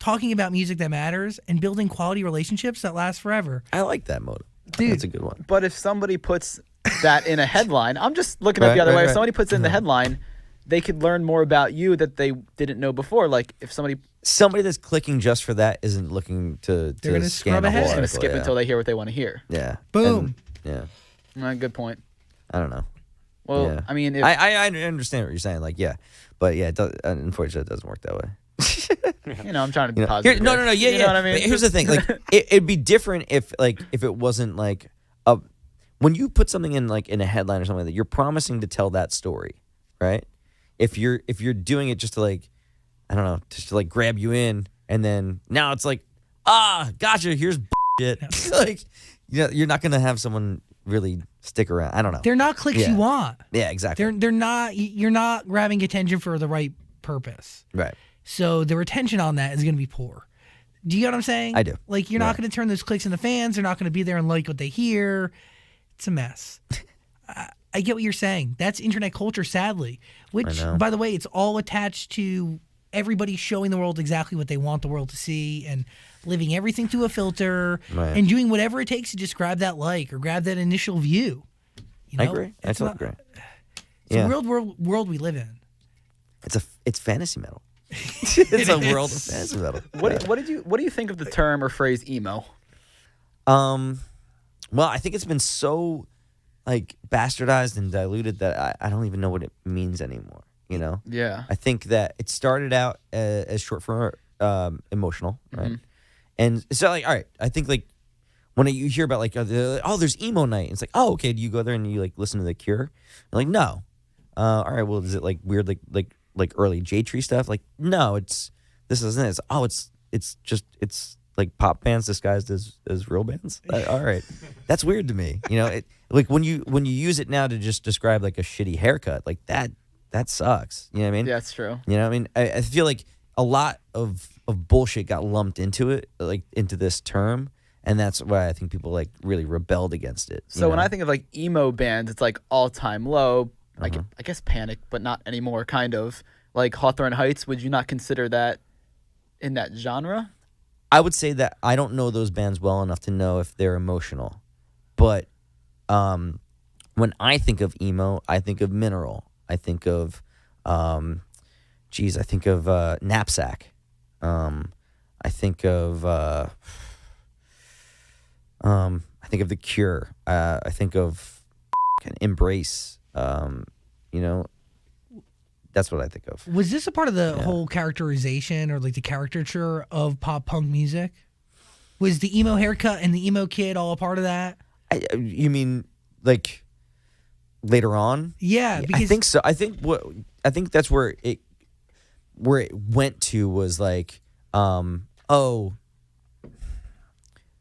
talking about music that matters and building quality relationships that last forever. I like that motive. Dude, that's a good one. But if somebody puts that in a headline, I'm just looking at the other way. If somebody puts it in the headline, they could learn more about you that they didn't know before. Like if somebody that's clicking just for that isn't looking to they're gonna scan scrub a ahead. whole just going to article, skip until they hear what they want to hear. Yeah. Boom. Good point. I don't know. Well, I mean, I understand what you're saying. But yeah, unfortunately, it doesn't work that way. I'm trying to be positive. No. Yeah. You know what I mean? Here's the thing. It'd be different if it wasn't when you put something in in a headline or something like that, you're promising to tell that story, right? If you're doing it just to I don't know, just to grab you in, and then now it's gotcha. Here's shit. You're not gonna have someone really stick around. I don't know. They're not clicks you want. Yeah, exactly. They're not. You're not grabbing attention for the right purpose. Right. So the retention on that is going to be poor. Do you get what I'm saying? I do. Like, you're not going to turn those clicks into fans. They're not going to be there and like what they hear. It's a mess. I get what you're saying. That's internet culture, sadly. Which, by the way, it's all attached to everybody showing the world exactly what they want the world to see and living everything through a filter and doing whatever it takes to just grab that like or grab that initial view. You know? I agree. I totally agree. It's a world we live in. It's fantasy metal. It's a world of fantasy metal. What do you think of the term or phrase emo? Well, I think it's been so like bastardized and diluted that I don't even know what it means anymore. You know? Yeah. I think that it started out as short for emotional, right? Mm-hmm. And so, like, all right, I think like when you hear about like, there's emo night, it's like, oh, okay, do you go there and you like listen to The Cure? You're like, no. All right, well, is it like weird like early J Tree stuff? Like, no, this isn't it. It's like pop bands disguised as real bands. All right, that's weird to me. You know, it like when you use it now to just describe like a shitty haircut, like that sucks. You know what I mean? Yeah, that's true. You know what I mean? I feel like a lot of bullshit got lumped into it, like into this term, and that's why I think people like really rebelled against it. So when I think of like emo bands, it's like All Time Low. Like I guess Panic, but not anymore. Kind of like Hawthorne Heights. Would you not consider that in that genre? I would say that I don't know those bands well enough to know if they're emotional, but when I think of emo, I think of Mineral. I think of, I think of Knapsack. I think of The Cure. I think of Embrace. You know, that's what I think of. Was this a part of the whole characterization or like the caricature of pop punk music? Was the emo haircut and the emo kid all a part of that? You mean like later on? Yeah, because I think so. I think that's where it went to was like,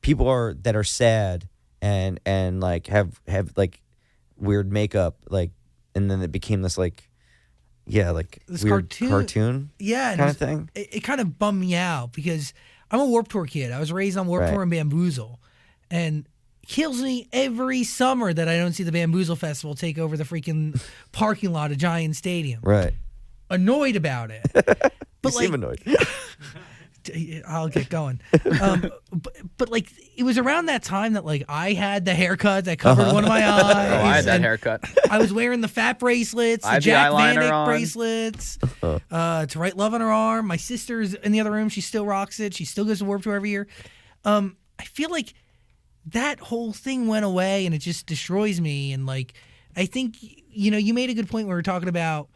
people that are sad and like have like weird makeup, like, and then it became this like, this weird cartoon yeah, kind of thing. It kind of bummed me out because I'm a Warped Tour kid. I was raised on Warped Tour and Bamboozle, and kills me every summer that I don't see the Bamboozle Festival take over the freaking parking lot of Giant Stadium. Right. Annoyed about it. You seem annoyed. I'll get going. But like it was around that time that like I had the haircut that covered one of my eyes. Oh, I had that haircut. I was wearing the fat bracelets, the Jack Van Dyke bracelets, to write love on her arm. My sister's in the other room. She still rocks it. She still goes to Warped Tour every year. I feel like that whole thing went away and it just destroys me. And like, I think, you know, you made a good point when we were talking about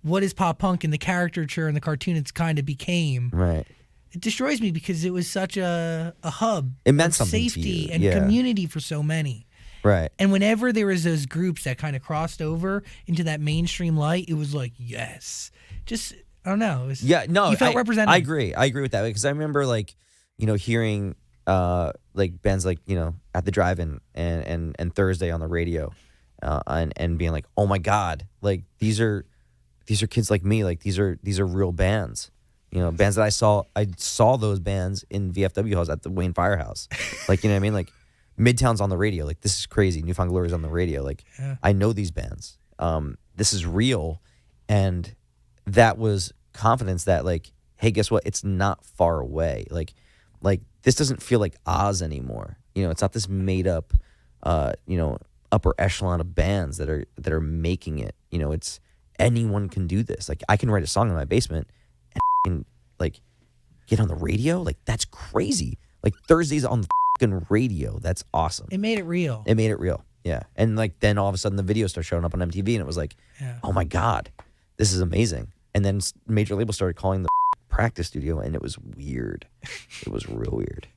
what is pop punk and the caricature and the cartoon it's kind of became. Right. It destroys me because it was such a hub. It meant of something safety to you. and community for so many. Right. And whenever there was those groups that kind of crossed over into that mainstream light, it was like, yes. Just, I don't know. It was, you felt represented. I agree. I agree with that because I remember like, you know, hearing like bands like, you know, at the drive-in and Thursday on the radio and being like, oh my God, like these are kids like me. Like these are real bands. You know, bands that I saw those bands in VFW halls at the Wayne Firehouse. Like, you know what I mean? Like, Midtown's on the radio. Like, this is crazy. Newfound Glory's on the radio. Like, I know these bands. This is real. And that was confidence that, like, hey, guess what? It's not far away. Like this doesn't feel like Oz anymore. You know, it's not this made up, you know, upper echelon of bands that are making it. You know, it's anyone can do this. Like, I can write a song in my basement and like get on the radio. Like, that's crazy. Like, Thursdays on the fucking radio. That's awesome. It made it real. It made it real. Yeah. And like then all of a sudden the videos start showing up on MTV and it was like, oh my God, this is amazing. And then major labels started calling the practice studio and it was weird. It was real weird.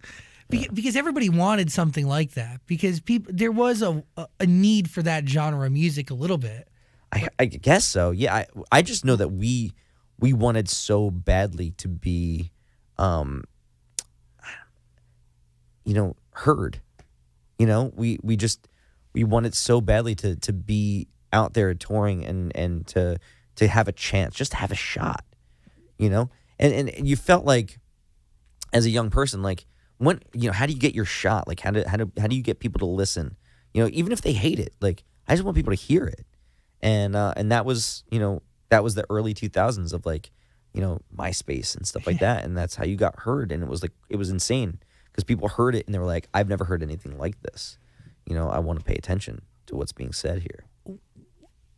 Because everybody wanted something like that. Because there was a need for that genre of music a little bit. I guess so. Yeah. I just know that we wanted so badly to be, you know, heard. You know, we wanted so badly to be out there touring and to have a chance, just to have a shot. You know, and you felt like as a young person, like when how do you get your shot? Like how do you get people to listen? Even if they hate it, like I just want people to hear it. And that was that was the early 2000s of like MySpace and stuff like that, and that's how you got heard. And it was insane because people heard it and they were like, I've never heard anything like this. I want to pay attention to what's being said here.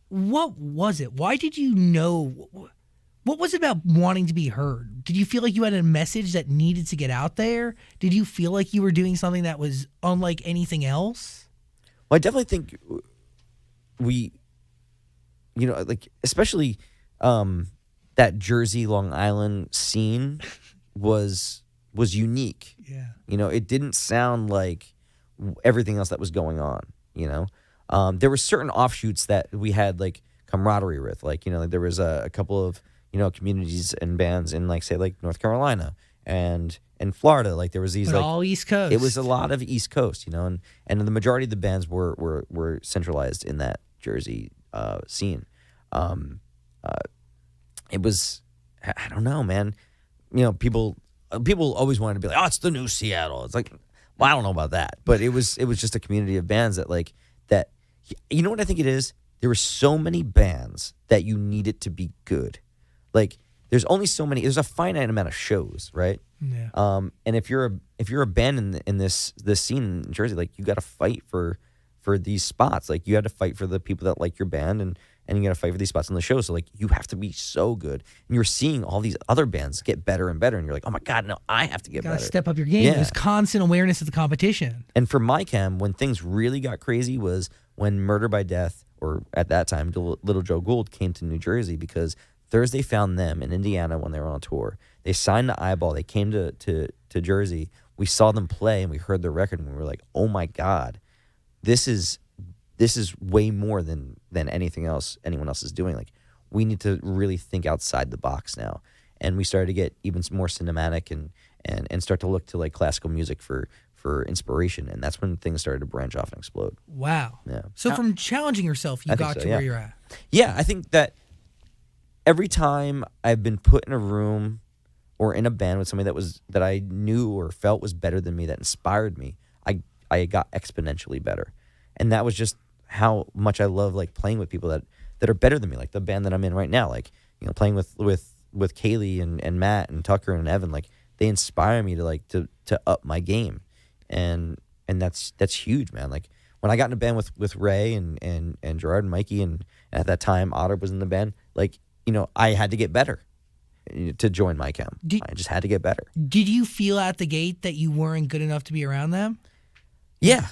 What was it? Why did you know? What was it about wanting to be heard? Did you feel like you had a message that needed to get out there? Did you feel like you were doing something that was unlike anything else? Well, I definitely think we, like especially that Jersey, Long Island scene was unique. Yeah. It didn't sound like everything else that was going on. There were certain offshoots that we had like camaraderie with, like there was a couple of communities and bands in like say like North Carolina and Florida. Like there was these like all East Coast. It was a lot of East Coast, and the majority of the bands were centralized in that Jersey scene. It was, I don't know, man. People always wanted to be like, oh, it's the new Seattle. It's like, well, I don't know about that, but it was just a community of bands that like that. You know what I think it is? There were so many bands that you needed to be good. Like there's only so many. There's a finite amount of shows, right? Yeah. And if you're a band in this scene in Jersey, like you got to fight for these spots. Like you had to fight for the people that like your band, and you got to fight for these spots on the show. So like you have to be so good. And you're seeing all these other bands get better and better, and you're like, oh my God, no, I have to get better. Gotta step up your game. Yeah. There's constant awareness of the competition. And for my chem, when things really got crazy was when Murder by Death, or at that time, Little Joe Gould, came to New Jersey because Thursday found them in Indiana when they were on tour. They signed to Eyeball. They came to Jersey. We saw them play and we heard their record and we were like, oh my God, this is way more than anything else anyone else is doing. Like we need to really think outside the box now. And we started to get even more cinematic and start to look to like classical music for inspiration. And that's when things started to branch off and explode. Wow. Yeah. So from challenging yourself, you got to where you're at. Yeah, I think that every time I've been put in a room or in a band with somebody that I knew or felt was better than me, that inspired me, I got exponentially better. And that was just how much I love like playing with people that are better than me, like the band that I'm in right now, like playing with Kaylee and Matt and Tucker and Evan. Like they inspire me to up my game, and that's huge, man. Like when I got in a band with Ray and Gerard and Mikey, and at that time Otter was in the band, like I had to get better to join my chem. I just had to get better. Did you feel at the gate that you weren't good enough to be around them? Yeah.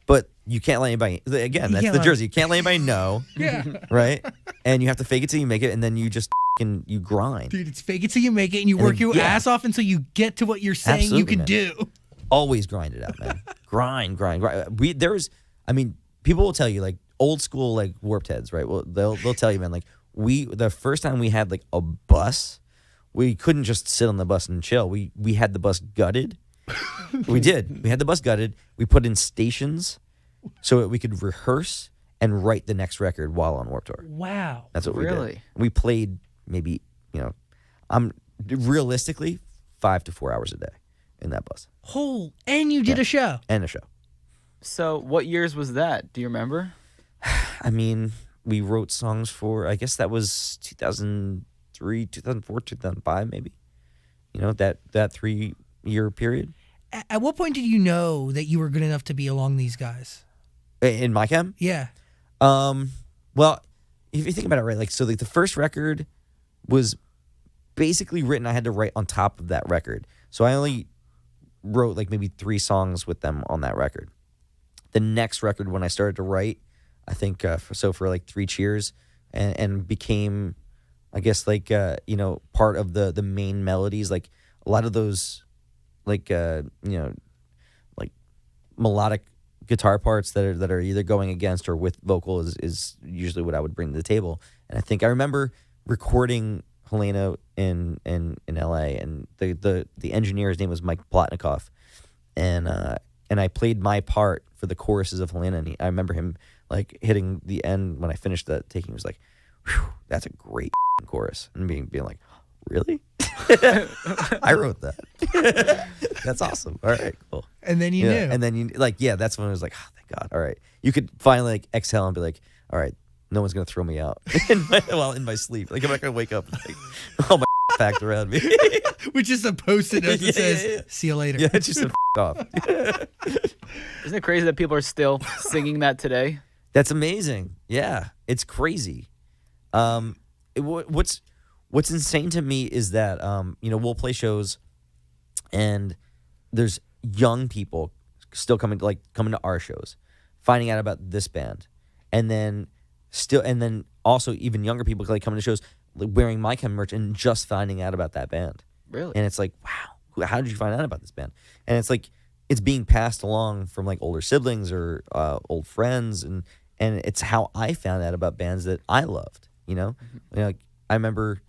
But you can't let anybody, again, that's the Jersey. You can't let anybody know. Yeah. Right? And you have to fake it till you make it, and then you just you grind. Dude, it's fake it till you make it, and you work your ass off until you get to what you're saying Absolutely, you can man. do. Always grind it out, man. grind. People will tell you, like, old school, like, warped heads, right? Well, they'll tell you, man, like, the first time we had, like, a bus, we couldn't just sit on the bus and chill. We had the bus gutted. We did. We had the bus gutted. We put in stations so that we could rehearse and write the next record while on Warped Tour. Wow. That's what we Really? did. We played maybe, I'm realistically 5 to 4 hours a day in that bus. And you did a show. And a show. So what years was that? Do you remember? I mean, we wrote songs for, I guess that was 2003, 2004, 2005 maybe. That 3-year period. At what point did you know that you were good enough to be along these guys? In my chem? Yeah. Well, if you think about it, right, like, so like the first record was basically written, I had to write on top of that record. So I only wrote like maybe 3 songs with them on that record. The next record, when I started to write, I think, for like 3 Cheers and became, I guess, like, part of the main melodies, like a lot of those, like, like melodic guitar parts that are either going against or with vocal is usually what I would bring to the table. And I think I remember recording Helena in LA, and the engineer's name was Mike Plotnikoff, and I played my part for the choruses of Helena, and I remember him like hitting the end when I finished the taking. He was like, "Whew, that's a great chorus," and being like, really? I wrote that. That's awesome. All right, cool. And then you knew. And then that's when it was like, oh, thank God. All right. You could finally like exhale and be like, all right, no one's going to throw me out in my sleep. Like I'm not going to wake up and like, all my packed around me. Which is a post-it note that says, see you later. Yeah, it's just a off. Isn't it crazy that people are still singing that today? That's amazing. Yeah, it's crazy. What's insane to me is that we'll play shows, and there's young people still coming to our shows, finding out about this band, and then also even younger people like coming to shows like wearing my Chem merch and just finding out about that band. Really? And it's like, wow, how did you find out about this band? And it's like it's being passed along from like older siblings or old friends, and it's how I found out about bands that I loved. Like I remember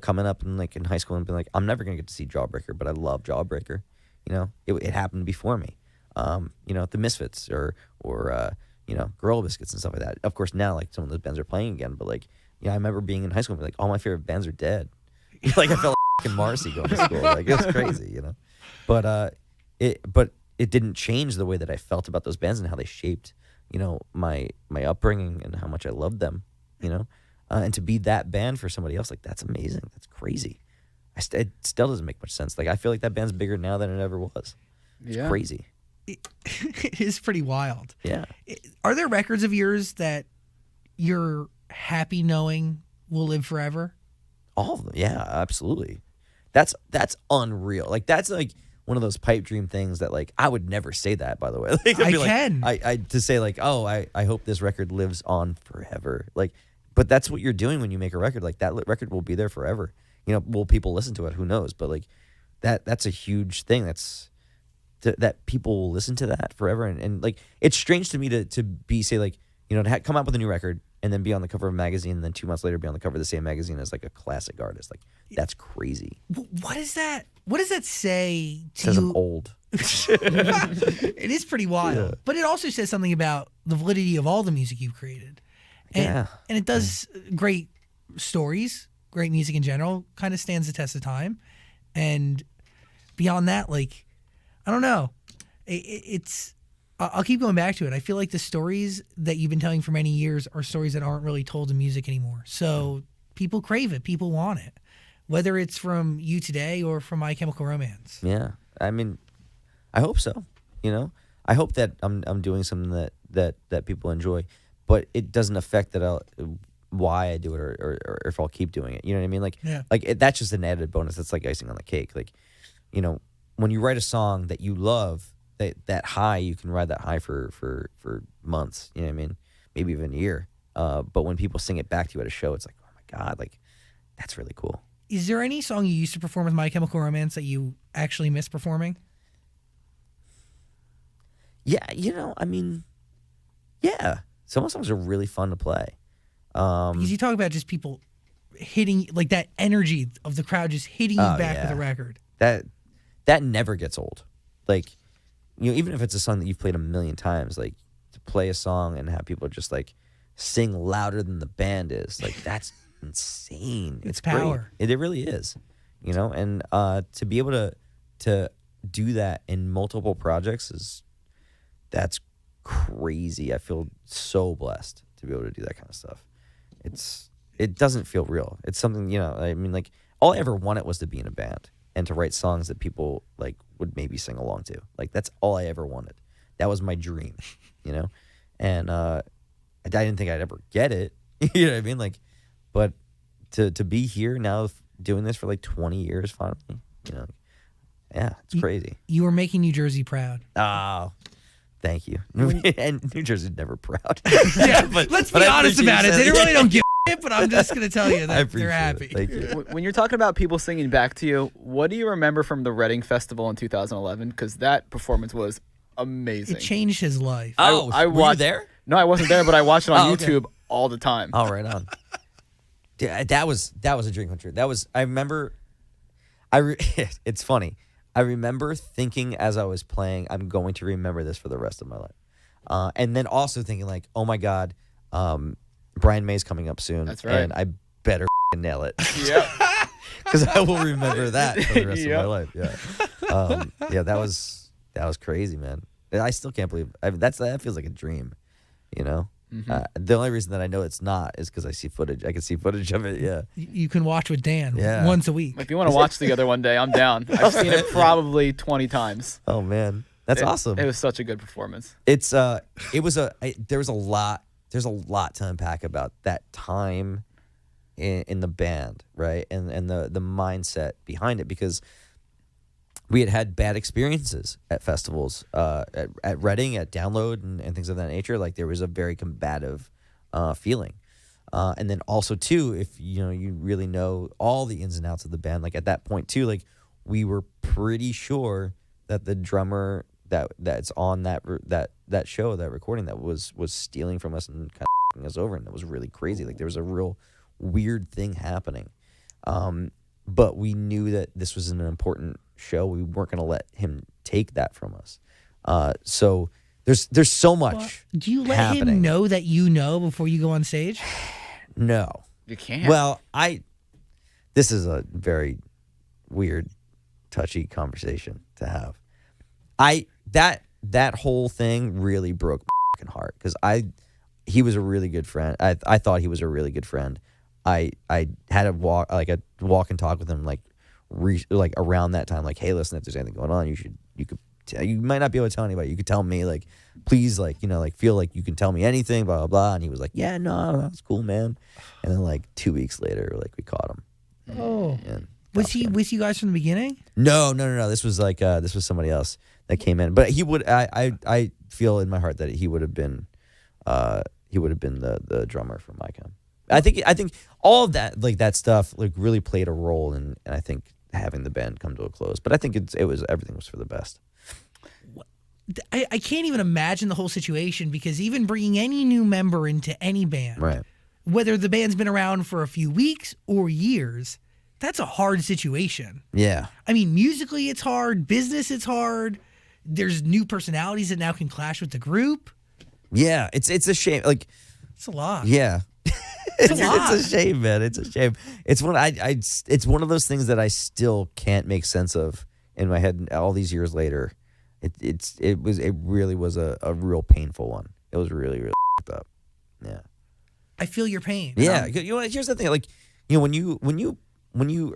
coming up in high school and being like, I'm never gonna get to see Jawbreaker, but I love Jawbreaker. It happened before me. The Misfits or Gorilla Biscuits and stuff like that. Of course, now like some of those bands are playing again, but I remember being in high school and being like, all my favorite bands are dead. Like I felt like Marcy going to school. Like it was crazy, But it didn't change the way that I felt about those bands and how they shaped, my upbringing and how much I loved them. And to be that band for somebody else, like that's amazing. That's crazy. It still doesn't make much sense. Like I feel like that band's bigger now than it ever was. It's crazy. It is pretty wild. Yeah. Are there records of yours that you're happy knowing will live forever? All of them. Yeah, absolutely. That's unreal. Like that's like one of those pipe dream things that like I would never say that, by the way. Like, I to say like, oh, I hope this record lives on forever. Like, but that's what you're doing when you make a record. Like that record will be there forever. Will people listen to it? Who knows? But like that's a huge thing. That people will listen to that forever. And like it's strange to me to be say like, to come out with a new record and then be on the cover of a magazine and then 2 months later be on the cover of the same magazine as like a classic artist. Like that's crazy. What is that? What does that say to says you? I'm old. It is pretty wild. Yeah. But it also says something about the validity of all the music you've created. And it does great stories, great music in general, kind of stands the test of time. And beyond that, like, I don't know. I'll keep going back to it. I feel like the stories that you've been telling for many years are stories that aren't really told in music anymore. So people crave it. People want it. Whether it's from you today or from My Chemical Romance. Yeah. I mean, I hope so. I hope that I'm doing something that people enjoy, but it doesn't affect why I do it or if I'll keep doing it. You know what I mean? Like that's just an added bonus. That's like icing on the cake. Like, when you write a song that you love, that high, you can ride that high for months. You know what I mean? Maybe even a year. But when people sing it back to you at a show, it's like, oh my God, like that's really cool. Is there any song you used to perform with My Chemical Romance that you actually miss performing? Yeah, I mean, yeah. Some of the songs are really fun to play. Because you talk about just people hitting, like that energy of the crowd just hitting you back with a record. That never gets old. Like, even if it's a song that you've played a million times, like to play a song and have people just like sing louder than the band is, like that's insane. It's power. Great. It really is. And to be able to do that in multiple projects that's crazy. I feel so blessed to be able to do that kind of stuff. It doesn't feel real. It's something, I mean, like all I ever wanted was to be in a band and to write songs that people like would maybe sing along to. Like that's all I ever wanted. That was my dream, and I didn't think I'd ever get it. You know what I mean? Like, but to be here now doing this for like 20 years finally, yeah, it's crazy. You were making New Jersey proud. Oh, thank you. And New Jersey's never proud. Yeah, but let's be honest about it. They really don't give a shit, but I'm just going to tell you that they're happy. Thank you. When you're talking about people singing back to you, what do you remember from the Reading Festival in 2011? Because that performance was amazing. It changed his life. Oh, I were watched, you there? No, I wasn't there, but I watched it on YouTube all the time. Oh, right on. That was a dream come true. I remember. It's funny. I remember thinking as I was playing, I'm going to remember this for the rest of my life. And then also thinking like, oh my God, Brian May's coming up soon. That's right. And I better nail it. Yeah. because I will remember that for the rest Yep. of my life. Yeah, that was crazy, man. I still can't believe that feels like a dream, you know. The only reason that I know it's not is because I see footage. I can see footage of it. Yeah, You can watch with Dan Yeah. once a week. If you want to watch together one day, I'm down. I've seen it probably 20 times. Oh man, that's awesome. It was such a good performance. There's a lot to unpack about that time in the band, right? And the mindset behind it, because we had bad experiences at festivals, at Reading, at Download, and things of that nature. Like there was a very combative feeling, and then also too, if you really know all the ins and outs of the band, like at that point too, like we were pretty sure that the drummer that's on that show, that recording, that was stealing from us and kind of f***ing us over, and it was really crazy. Like there was a real weird thing happening, but we knew that this was an important show. We weren't going to let him take that from us. So there's so much. Do you let happening. him know that you know before you go on stage? No. You can't. Well, this is a very weird, touchy conversation to have. That whole thing really broke my fucking heart, because he was a really good friend. I thought he was a really good friend. I had a walk and talk with him like around that time, like, hey, listen, if there's anything going on, you might not be able to tell anybody. You could tell me, like, please, like, feel like you can tell me anything, blah blah blah. And he was like, yeah, no, that's cool, man. And then like 2 weeks later, like, we caught him. Oh, And was he with you guys from the beginning? No. This was somebody else that came in. But he would. I feel in my heart that he would have been the drummer for my camp. I think all of that, like, that stuff, like, really played a role in, and I think having the band come to a close. But I think everything was for the best. I can't even imagine the whole situation, because even bringing any new member into any band, Right. whether the band's been around for a few weeks or years, that's a hard situation. Yeah. I mean, musically it's hard, business it's hard. There's new personalities that now can clash with the group. Yeah. It's a shame. Like, It's a lot. yeah. It's lot. a shame, man. It's a shame. It's one of those things that I still can't make sense of in my head all these years later. It really was a real painful one. It was really, really f***ed up. Yeah. I feel your pain. Yeah. Here's the thing. Like, when you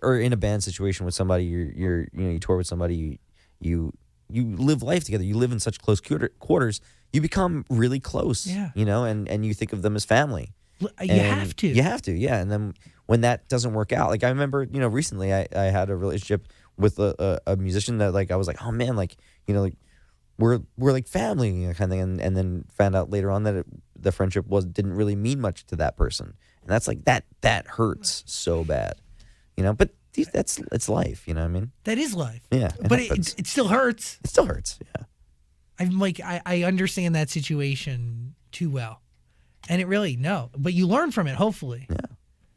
are in a band situation with somebody, you tour with somebody, you live life together. You live in such close quarters. You become really close. Yeah. And you think of them as family. You And have to. You have to, yeah. And then when that doesn't work out, like, I remember, recently I had a relationship with a musician that, like, I was like, oh man, like, like, we're like family, kind of thing. And then found out later on that the friendship didn't really mean much to that person. And that's like, that hurts so bad, but it's life, you know what I mean? That is life. Yeah. But it still hurts. It still hurts. Yeah. I'm like, I understand that situation too well. And it really, no. But you learn from it, hopefully.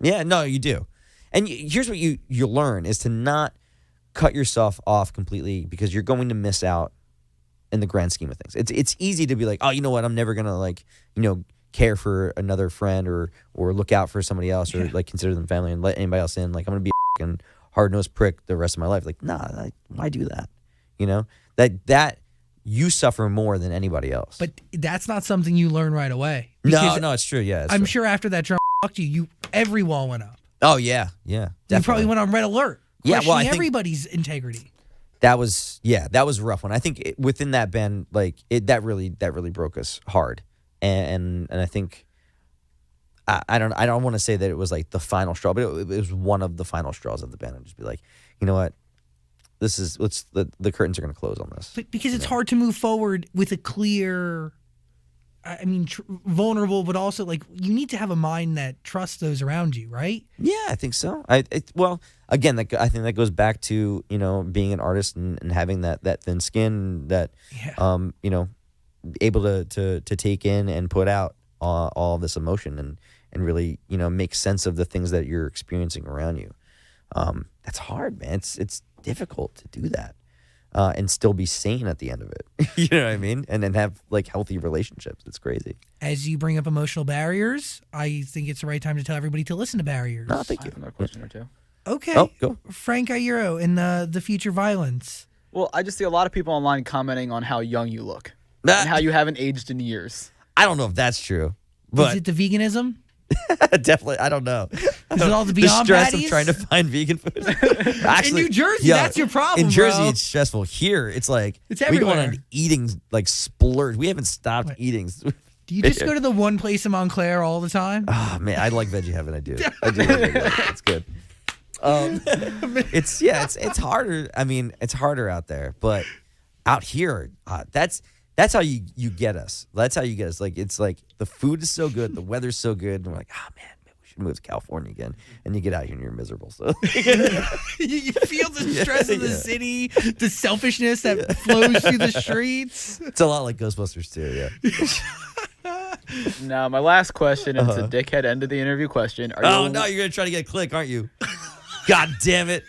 Yeah, no, you do. And here's what you learn is to not cut yourself off completely, because you're going to miss out in the grand scheme of things. It's easy to be like, oh, you know what, I'm never going to, like, care for another friend or look out for somebody else, or like consider them family and let anybody else in. Like, I'm going to be a fucking hard-nosed prick the rest of my life. Like, nah, why do that? That you suffer more than anybody else. But that's not something you learn right away. No, it's true. Yeah, I'm sure after that drum fucked you, every wall went up. Oh yeah, You definitely. probably went on red alert. Yeah, well, I think everybody's integrity. that was a rough one. I think within that band, like, that really broke us hard, and I think I don't want to say that it was like the final straw, but it was one of the final straws of the band. And just be like, you know what, the curtains are going to close on this. But because it's hard to move forward with a clear, vulnerable, but also, like, you need to have a mind that trusts those around you, right? Yeah, I think so. Well, again, I think that goes back to, being an artist and having that thin skin, that able to take in and put out all of this emotion and really, make sense of the things that you're experiencing around you. That's hard, man. It's difficult to do that. And still be sane at the end of it. You know what I mean? And then have, like, healthy relationships. It's crazy. As you bring up emotional barriers, I think it's the right time to tell everybody to listen to Barriers. No, thank I you. have another question or two. Okay. Oh, go. Frank Aïro in the Future Violence. Well, I just see a lot of people online commenting on how young you look and how you haven't aged in years. I don't know if that's true, but Is it the veganism? definitely, I don't know. Is it all the The Beyond stress Baddies? of trying to find vegan food. Actually, New Jersey, that's your problem, In Jersey, bro. it's stressful. Here, it's like It's we go on everywhere. an eating like splurge. We haven't stopped eating. Do you just go to the one place in Montclair all the time? Oh man, I like Veggie Heaven. I do. I do. Like Veggie Heaven. It's good. It's harder. I mean, it's harder out there, but out here, that's how you get us. That's how you get us. Like it's like the food is so good, the weather's so good, and we're like, oh man, maybe we should move to California again. And you get out here and you're miserable. So You feel the stress of the city, the selfishness that flows through the streets. it's a lot like Ghostbusters too. Yeah. Now, my last question, and it's a dickhead end of the interview question. Are Oh you, no, you're gonna try to get a click, aren't you? God damn it!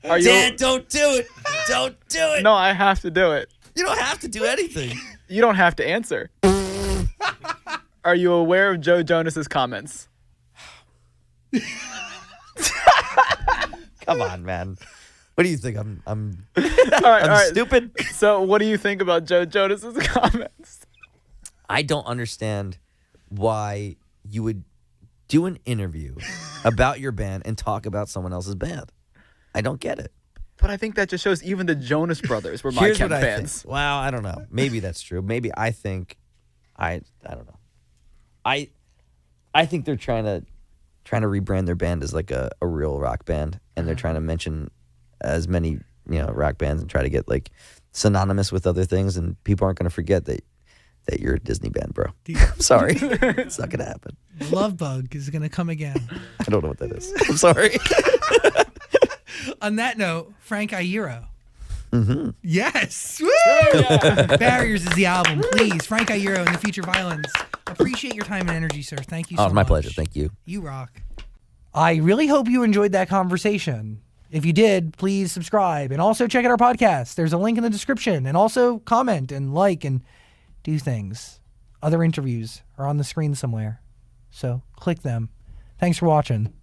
Are you, Dad, don't do it! Don't do it! No, I have to do it. You don't have to do anything. You don't have to answer. Are you aware of Joe Jonas's comments? Come on, man. What do you think? I'm All right, all right. stupid. So, what do you think about Joe Jonas's comments? I don't understand why you would do an interview about your band and talk about someone else's band. I don't get it. But I think that just shows even the Jonas Brothers were my Here's Chem what fans. I think. Well, I don't know. Maybe that's true. Maybe I think I don't know. I think they're trying to rebrand their band as like a real rock band, and they're trying to mention as many rock bands and try to get like synonymous with other things, and people aren't going to forget that you're a Disney band, bro. I'm sorry. It's not going to happen. Love Bug is going to come again. I don't know what that is. I'm sorry. On that note, Frank Aïro. Mm-hmm. Yes. Woo! Barriers is the album. Please, Frank Aïro in the Future Violence. Appreciate your time and energy, sir. Thank you so much. Oh, my pleasure. Thank you. You rock. I really hope you enjoyed that conversation. If you did, please subscribe and also check out our podcast. There's a link in the description, and also comment and like and do things. Other interviews are on the screen somewhere, so click them. Thanks for watching.